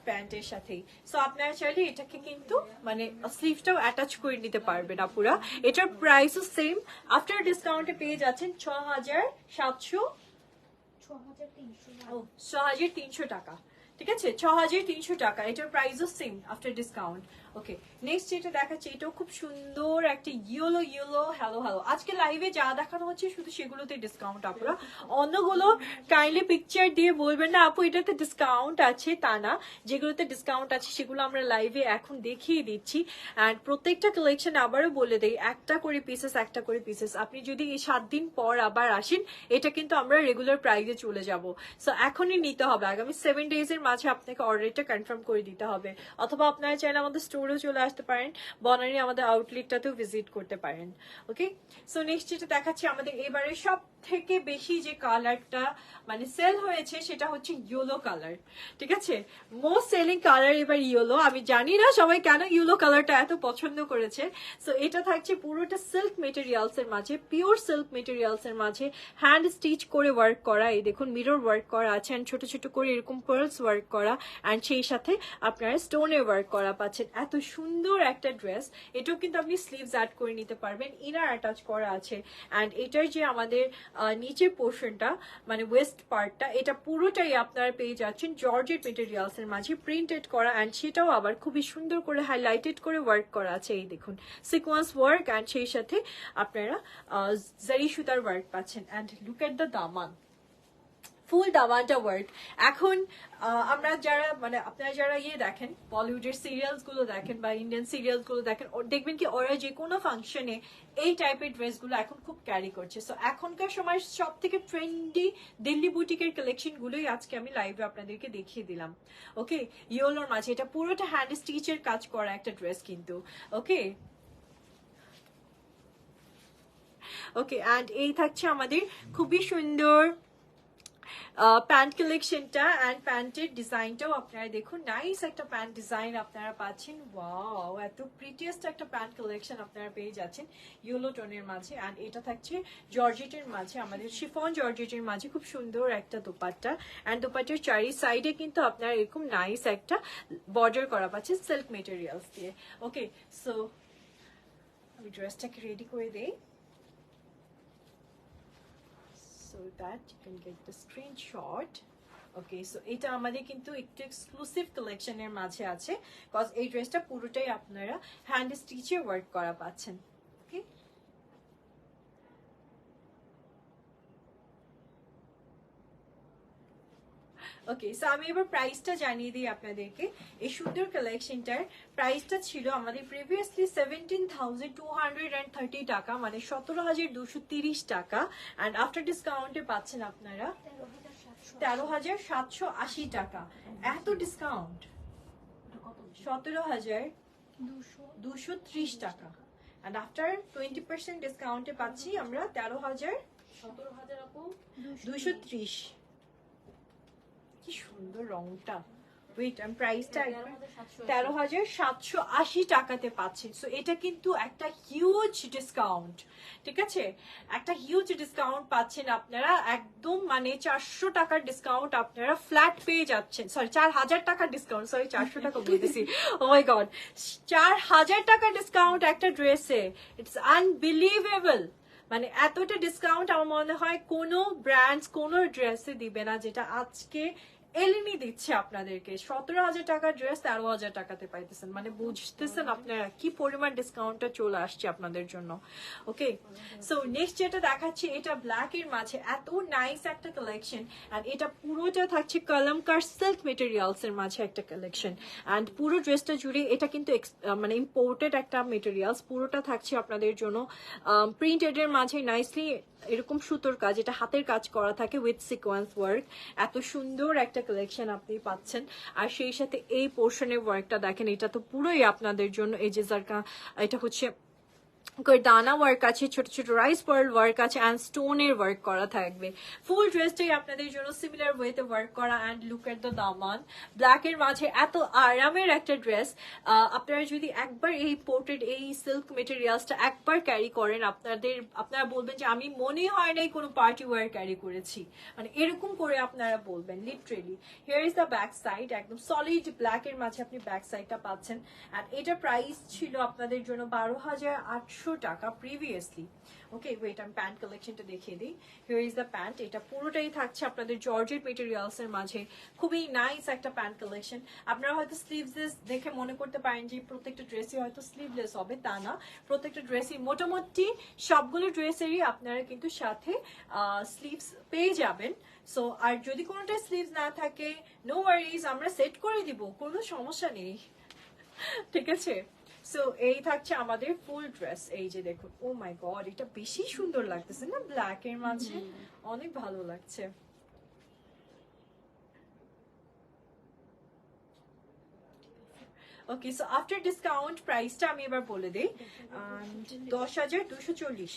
প্যান্টের সাথেই। সো আপনারা চাইলে এটাকে কিন্তু মানে স্লিভটাও অ্যাটাচ করে নিতে পারবেন আপুরা। এটার প্রাইসও সেম, আফটার ডিসকাউন্টে পেয়ে যাচ্ছেন 6,300 টাকা। ঠিক আছে, 6,300 টাকা। এটার প্রাইসও সেম আফটার ডিসকাউন্ট। ওকে, নেক্সট যেটা দেখাচ্ছি এটাও খুব সুন্দর একটা ইয়েলো হ্যালো। আজকে লাইভে যা দেখানো হচ্ছে শুধু সেগুলোতে ডিসকাউন্ট আপুরা। অন্যগুলো কাইন্ডলি পিকচার দিয়ে বলবেন না আপু এটাতে ডিসকাউন্ট আছে, তা না। যেগুলোতে ডিসকাউন্ট আছে সেগুলো আমরা লাইভে এখন দেখিয়ে দিচ্ছি। অ্যান্ড প্রত্যেকটা কালেকশন আবারও বলে দেই একটা করে পিসেস। আপনি যদি এই 7 দিন পর আবার আসেন এটা কিন্তু আমরা রেগুলার প্রাইসে চলে যাব। সো এখনই নিতে হবে, আগামী 7 ডেজ এর মাঝে আপনাকে অর্ডারটা কনফার্ম করে দিতে হবে। অথবা আপনারা চাইলে আমাদের স্টোরেও চলে আসতে পারেন, বনানী আমাদের আউটলেটটাতেও ভিজিট করতে পারেন। ওকে, সো নেক্সট যেটা দেখাচ্ছি আমাদের এবারে সব থেকে বেশি যে কালারটা মানে সেল হয়েছে সেটা হচ্ছে ইয়েলো কালার। ঠিক আছে, মোস্ট সেলিং কালার এবার ইয়েলো। আমি জানি না সবাই কেন ইয়েলো কালারটা এত পছন্দ করেছে। সো এটা থাকছে পুরোটা সিল্ক মেটেরিয়ালস এর মাঝে, পিওর সিল্ক মেটেরিয়ালস এর মাঝে হ্যান্ড স্টিচ করে ওয়ার্ক করা। এই দেখুন মিরর ওয়ার্ক করা আছে, অ্যান্ড ছোট ছোট করে এরকম পার্লস ওয়ার্ক করা, অ্যান্ড সেই সাথে আপনারা স্টোনের ওয়ার্ক করা পাচ্ছেন। এত সুন্দর একটা ড্রেস। এটাও কিন্তু আপনি স্লিভস অ্যাড করে নিতে পারবেন, ইনার অ্যাটাচ করা আছে। অ্যান্ড এটার যে আমাদের নিচের পোর্শনটা মানে ওয়েস্ট পার্টটা, এটা পুরোটাই আপনারা পেয়ে যাচ্ছেন জর্জেট মেটেরিয়ালস এর মাঝে প্রিন্টেড করা, অ্যান্ড সেটাও আবার খুবই সুন্দর করে হাইলাইটেড করে ওয়ার্ক করা আছে। এই দেখুন সিকোয়েন্স ওয়ার্ক, অ্যান্ড সেই সাথে আপনারা জারি সুতার ওয়ার্ক পাচ্ছেন। And look at the Daman, full দামানটা work. এখন আমরা যারা মানে আপনারা যারা দেখেন বলিউডের সিরিয়ালস গুলো দেখেন বা ইন্ডিয়ান সিরিয়ালস গুলো দেখেন, দেখবেন কি ওরা যে কোনো ফাংশনে এই টাইপের ড্রেস গুলো এখন খুব ক্যারি করছে। সো এখনকার সময় সব থেকে ট্রেন্ডি দিল্লি বুটিকের কালেকশন গুলোই আজকে আমি লাইভে আপনাদেরকে দেখিয়ে দিলাম। ওকে, ইয়েলোর মাঝে এটা পুরোটা হ্যান্ড স্টিচের কাজ করা একটা ড্রেস কিন্তু। ওকে অ্যান্ড এই থাকছে আমাদের খুবই সুন্দর প্যান্ট কালেকশনটা। অ্যান্ড প্যান্টের ডিজাইনটাও আপনারা দেখুন, নাইস একটা প্যান্ট ডিজাইন আপনারা পাচ্ছেন। ওয়াও, এত প্রিটিয়েস্ট একটা প্যান্ট কালেকশন আপনারা পেয়ে যাচ্ছেন ইয়েলো টোনের মাঝে। অ্যান্ড এটা থাকছে জর্জেটের মাঝে, আমাদের শিফন জর্জেটের মাঝে খুব সুন্দর একটা দোপাট্টা। অ্যান্ড দোপাট্টার চারি সাইডে কিন্তু আপনারা এরকম নাইস একটা বর্ডার করা পাচ্ছেন সিল্ক মেটেরিয়ালস দিয়ে। ওকে, সো আমি ড্রেসটাকে রেডি করে দিই so that you can get the screenshot. Okay, so এটা আমাদের কিন্তু একটু এক্সক্লুসিভ কালেকশনের মাঝে আছে, কজ এই ড্রেসটা পুরোটাই আপনারা হ্যান্ড স্টিচে ওয়ার্ক করা পাচ্ছেন। ওকে, ওকে, সো আমি এবার প্রাইসটা জানিয়ে দিই আপনাদেরকে। এই সুন্দর কালেকশনটার প্রাইসটা ছিল আমাদের প্রিভিয়াসলি 17,230 টাকা, মানে 17,230 টাকা। অ্যান্ড আফটার ডিসকাউন্টে পাচ্ছেন আপনারা 13,780 টাকা। এত ডিসকাউন্ট, 17,230 টাকা। অ্যান্ড আফটার 20% ডিসকাউন্টে পাচ্ছি আমরা 13,230। কি সুন্দর রংটা, ওয়েট আমি প্রাইসটা 13,780 টাকাতে পাচ্ছেন। সো এটা কিন্তু একটা হিউজ ডিসকাউন্ট। ঠিক আছে, একটা হিউজ ডিসকাউন্ট পাচ্ছেন আপনারা, একদম মানে 400 টাকার ডিসকাউন্ট আপনারা ফ্ল্যাট পেয়ে যাচ্ছেন। সরি, 4,000 টাকার ডিসকাউন্ট, সরি 400 টাকা বলতেছি, ও মাই গড, 4,000 টাকার ডিসকাউন্ট একটা ড্রেসে, ইটস আনবিলিভেবল। মানে এতটা ডিসকাউন্ট আমার মনে হয় কোনো ব্র্যান্ডস কোনো ড্রেসে দিবে না, যেটা আজকে এলিনি দিচ্ছে আপনাদেরকে। 17,000 টাকার ড্রেস 13,000 টাকাতে পাইতেছেন, মানে বুঝতেছেন আপনারা কি পরিমাণ ডিসকাউন্টটা চলে আসছে আপনাদের জন্য। ওকে, সো নেক্সট যেটা দেখাচ্ছি এটা ব্ল্যাক এর মাঝে এত নাইস একটা কালেকশন। অ্যান্ড এটা পুরোটা থাকছে কলমকার সিল্ক মেটেরিয়ালস এর মাঝে একটা কালেকশন। অ্যান্ড পুরো ড্রেসটা জুড়ে এটা কিন্তু মানে ইম্পোর্টেড একটা মেটেরিয়ালস, পুরোটা থাকছে আপনাদের জন্য প্রিন্টেড এর মাঝে নাইসলি এরকম সুতোর কাজ, এটা হাতের কাজ করা থাকে উইথ সিকোয়েন্স ওয়ার্ক। এত সুন্দর একটা কালেকশন আপনি পাচ্ছেন। আর সেই সাথে এই পোর্শনের ওয়ার্কটা দেখেন, এটা তো পুরোই আপনাদের জন্য। এই যে এটা হচ্ছে দানা ওয়ার্ক আছে, ছোট ছোট রাইস পার্ল ওয়ার্ক আছে অ্যান্ড স্টোনের ওয়ার্ক করা থাকবে। ফুল ড্রেসটাই আপনাদের জন্য সিমিলার ওয়েতে ওয়ার্ক করা। অ্যান্ড লুক এট দ্য দামান, ব্ল্যাকের মাঝে এত আরামের একটা ড্রেস। আপনারা যদি একবার এই পোর্টেড এই সিল্ক মেটেরিয়ালসটা একবার ক্যারি করেন, আপনারা বলবেন যে আমি মনে হয় নাই কোনো পার্টি ওয়ার ক্যারি করেছি, মানে এরকম করে আপনারা বলবেন literally. Here is the back side, একদম সলিড ব্ল্যাকের মাঝে আপনি ব্যাক সাইডটা পাচ্ছেন। অ্যান্ড এটা প্রাইস ছিল আপনাদের জন্য 12,800 টাকা প্রিভিয়াসলি। ওকে, ওয়েট আমি প্যান্ট কালেকশনটা দেখিয়ে দিই। হিয়ার ইজ দ্য প্যান্ট, এটা পুরোটাই থাকছে আপনাদের জর্জেট মেটেরিয়ালস এর মাঝে, খুবই নাইস একটা প্যান্ট কালেকশন। আপনারা হয়তো স্লিভলেস দেখে মনে করতে পারেন যে প্রত্যেকটা ড্রেসই হয়তো স্লিভলেস হবে, তা না, প্রত্যেকটা ড্রেসই মোটামুটি সবগুলো ড্রেসেরই আপনারা কিন্তু সাথে স্লিভস পেয়ে যাবেন। সো আর যদি কোনোটা স্লিভস না থাকে, নো ওয়ারিজ, আমরা সেট করে দিব, কোনো সমস্যা নেই, ঠিক আছে। সো এই থাকছে আমাদের ফুল ড্রেস। এই যে দেখুন, ও মাই গড, এটা বেশি সুন্দর লাগতেছে না ব্ল্যাক এর মাঝে, অনেক ভালো লাগছে। ওকে, সো আফটার ডিসকাউন্ট প্রাইসটা আমি এবার বলে দিই। 10,240,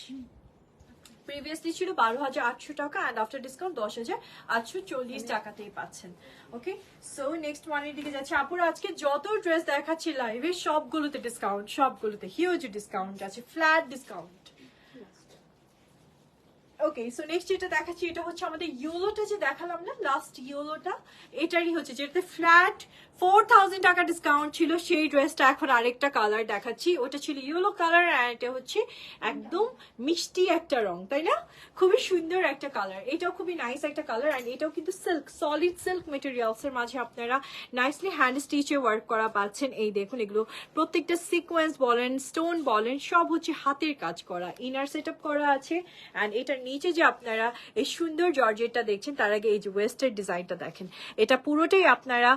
প্রিভিয়াসলি ছিল 12,800 টাকা, অ্যান্ড আফটার ডিসকাউন্ট 10,840 টাকাতেই পাচ্ছেন। ওকে, সো নেক্সট ওয়ানের দিকে যাচ্ছে। আপুরা আজকে যত ড্রেস দেখাচ্ছি লাইভে সবগুলোতে ডিসকাউন্ট, সবগুলোতে হিউজ ডিসকাউন্ট আছে, ফ্ল্যাট ডিসকাউন্ট। ওকে, সো নেক্সট যেটা দেখাচ্ছি এটা হচ্ছে আমাদের ইয়েলোটা যে দেখালাম না লাস্ট, ইয়েলোটা এটারই হচ্ছে, যেটাতে ফ্ল্যাট 4,000 টাকা ডিসকাউন্ট ছিল, সেই ড্রেসটা এখন আরেকটা কালার দেখাচ্ছি। ওটা ছিল ইয়েলো কালার, আর এটা হচ্ছে একদম মিষ্টি একটা রং, তাই না? খুবই সুন্দর একটা কালার, এটাও খুবই নাইস একটা কালার। অ্যান্ড এটাও কিন্তু সিল্ক, সলিড সিল্ক মেটেরিয়ালস এর মাঝে আপনারা নাইসলি হ্যান্ড স্টিচে ওয়ার্ক করা পাচ্ছেন। এই দেখুন, এগুলো প্রত্যেকটা সিকোয়েন্স বলেন, স্টোন বলেন, সব হচ্ছে হাতের কাজ করা, ইনার সেট আপ করা আছে। অ্যান্ড এটার নিচে যে আপনারা এই সুন্দর জর্জেটটা দেখছেন, তার আগে এই যে ওয়েস্টের ডিজাইনটা দেখেন, এটা পুরোটাই আপনারা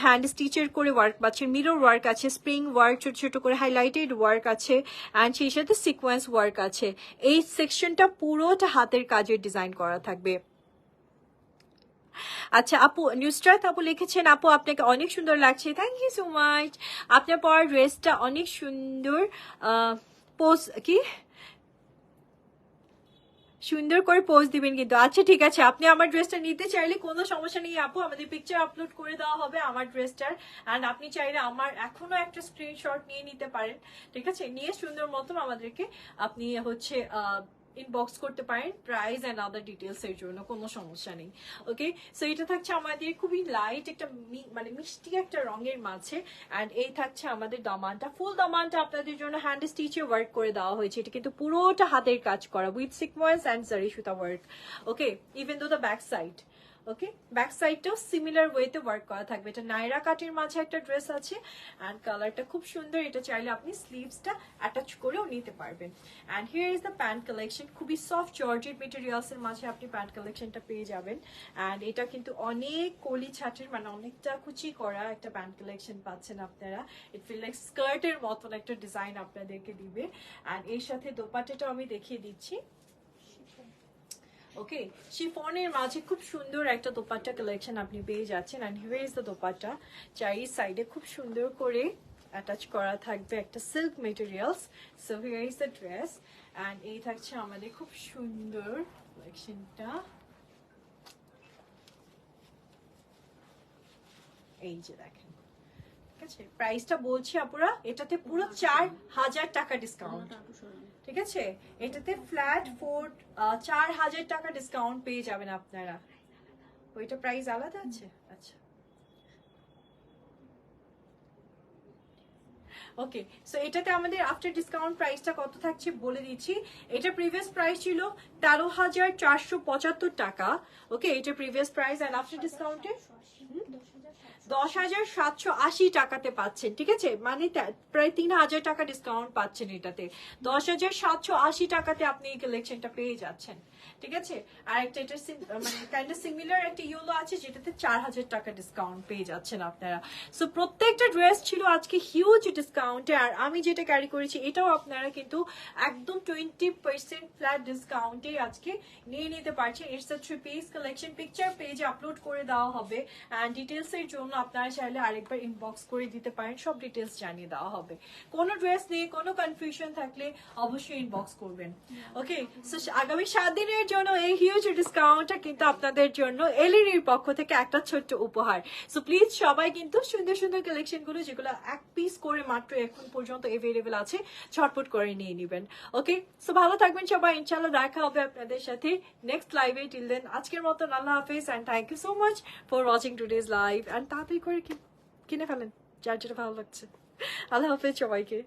হ্যান্ড স্টিচের করে ওয়ার্ক পাচ্ছেন, মিরর ওয়ার্ক আছে, স্প্রিং ওয়ার্ক, ছোট ছোট করে হাইলাইটেড ওয়ার্ক আছে, অ্যান্ড সেই সাথে সিকোয়েন্স ওয়ার্ক আছে। এই সেকশনটা পুরোটা হাতের কাজের ডিজাইন করা থাকবে। আচ্ছা আপু, নুসরাত আপু লিখেছেন, আপু আপনাকে অনেক সুন্দর লাগছে, থ্যাংক ইউ সো মাচ। আপনার পর ড্রেসটা অনেক সুন্দর, পোজ কি সুন্দর করে পোজ দিবেন কিন্তু। আচ্ছা ঠিক আছে, আপনি আমার ড্রেসটা নিতে চাইলে কোনো সমস্যা নেই আপু, আমাদের পিকচার আপলোড করে দেওয়া হবে আমার ড্রেসটার। অ্যান্ড আপনি চাইলে আমার এখনো একটা স্ক্রিনশট নিয়ে নিতে পারেন, ঠিক আছে, নিয়ে সুন্দর মতন আমাদেরকে আপনি হচ্ছে ইনবক্স করতে পারেন প্রাইস এন্ড আদার ডিটেলস এর জন্য, কোনো সমস্যা নেই। ওকে, সো এটা থাকছে আমাদের খুবই লাইট একটা মানে মিষ্টি একটা রঙের মাঝে। অ্যান্ড এই থাকছে আমাদের দামানটা, ফুল দামানটা আপনাদের জন্য হ্যান্ড স্টিচে ওয়ার্ক করে দেওয়া হয়েছে। এটা কিন্তু পুরোটা হাতের কাজ করা উইথ সিকোয়েন্স অ্যান্ড জারি সুতা work. Okay, even though the back side, okay, back সাইডটাও সিমিলার ওয়েতে ওয়ার্ক করা থাকবে। এটা নাইরা কাটের মাঝে একটা ড্রেস আছে, অ্যান্ড কালারটা খুব সুন্দর, এটা চাইলে আপনি স্লিভসটা অ্যাটাচ করেও নিতে পারবেন। And here is the pant collection, খুবই সফট জর্জেট মেটেরিয়ালস এর মাঝে আপনি প্যান্ট কালেকশনটা পেয়ে যাবেন। অ্যান্ড এটা কিন্তু অনেক কলি ছাটের, মানে অনেকটা কুচি করা একটা প্যান্ট কালেকশন পাচ্ছেন আপনারা। ইট ফিল লাইক স্কার্টের মতন একটা ডিজাইন আপনাদেরকে দিবে। অ্যান্ড এর সাথে দোপাট্টাটা আমি দেখিয়ে দিচ্ছি। ওকে, শিফনের মাঝে খুব সুন্দর একটা দোপাট্টা কালেকশন আপনি পেয়ে যাচ্ছেন। And here is the dupatta, চারি সাইডে খুব সুন্দর করে অ্যাটাচ করা থাকবে একটা silk materials. So here is the dress, and এই থাকছে আমাদের খুব সুন্দর কালেকশনটা। এই যে দেখেন, ঠিক আছে, প্রাইসটা বলছি আপুরা, এটাতে পুরো 4,000 টাকা ডিসকাউন্ট, ঠিক আছে, এটাতে ফ্ল্যাট 4,000 টাকা ডিসকাউন্ট পেয়ে যাবেন আপনারা। ওইটা প্রাইস আলাদা আছে, আচ্ছা। ওকে, সো এটাতে আমাদের আফটার ডিসকাউন্ট প্রাইসটা কত থাকছে বলে দিচ্ছি। এটা প্রিভিয়াস প্রাইস ছিল 13,475 টাকা। ওকে, এটা প্রিভিয়াস প্রাইস, অ্যান্ড আফটার ডিসকাউন্টে 10,780 টাকাতে পাচ্ছেন, ঠিক আছে, মানে প্রায় 3,000 টাকা ডিসকাউন্ট পাচ্ছেন এটাতে। 10,780 টাকাতে আপনি এই কালেকশনটা পেয়ে যাচ্ছেন, ঠিক আছে। আর একটা এটা মানে কাইন্ড অফ সিমিলার একটা ইয়েলো আছে, যেটাতে 4,000 টাকা ডিসকাউন্ট পেয়ে যাচ্ছেন আপনারা। সো প্রত্যেকটা ড্রেস ছিল আজকে হিউজ ডিসকাউন্টে। আর আমি যেটা ক্যারি করেছি এটাও আপনারা কিন্তু একদম 20% ফ্ল্যাট ডিসকাউন্টে চাইলেই আজকে নিয়ে নিতে পারছেন। It's a 3 piece collection, picture পেজে আপলোড করে দেওয়া হবে অ্যান্ড ডিটেলস এর জন্য আপনারা চাইলে আরেকবার ইনবক্স করে দিতে পারেন, সব ডিটেলস জানিয়ে দেওয়া হবে। কোনো ড্রেস নিয়ে কোনো কনফিউশন থাকলে অবশ্যই ইনবক্স করবেন। ওকে, সো আগামী 7 দিনের জন্য এই হিউজ ডিসকাউন্টটা কিন্তু আপনাদের জন্য এলইডির পক্ষ থেকে একটা ছোট্ট উপহার। সো প্লিজ সবাই কিন্তু সুন্দর সুন্দর কালেকশন গুলো যেগুলো এক পিস করে মাত্র এখন পর্যন্ত অ্যাভেলেবেল আছে ঝটপট করে নিয়ে নেবেন। ওকে, সো ভালো থাকবেন সবাই, ইনশাআল্লাহ দেখা হবে আপনাদের সাথে নেক্সট লাইভে। টিল দেন আজকের মতো আল্লাহ হাফেজ and thank you so much for watching today's live. And তাড়াতাড়ি করে কিনে ফেলেন যার যেটা ভালো লাগছে। আল্লাহ হাফেজ সবাইকে।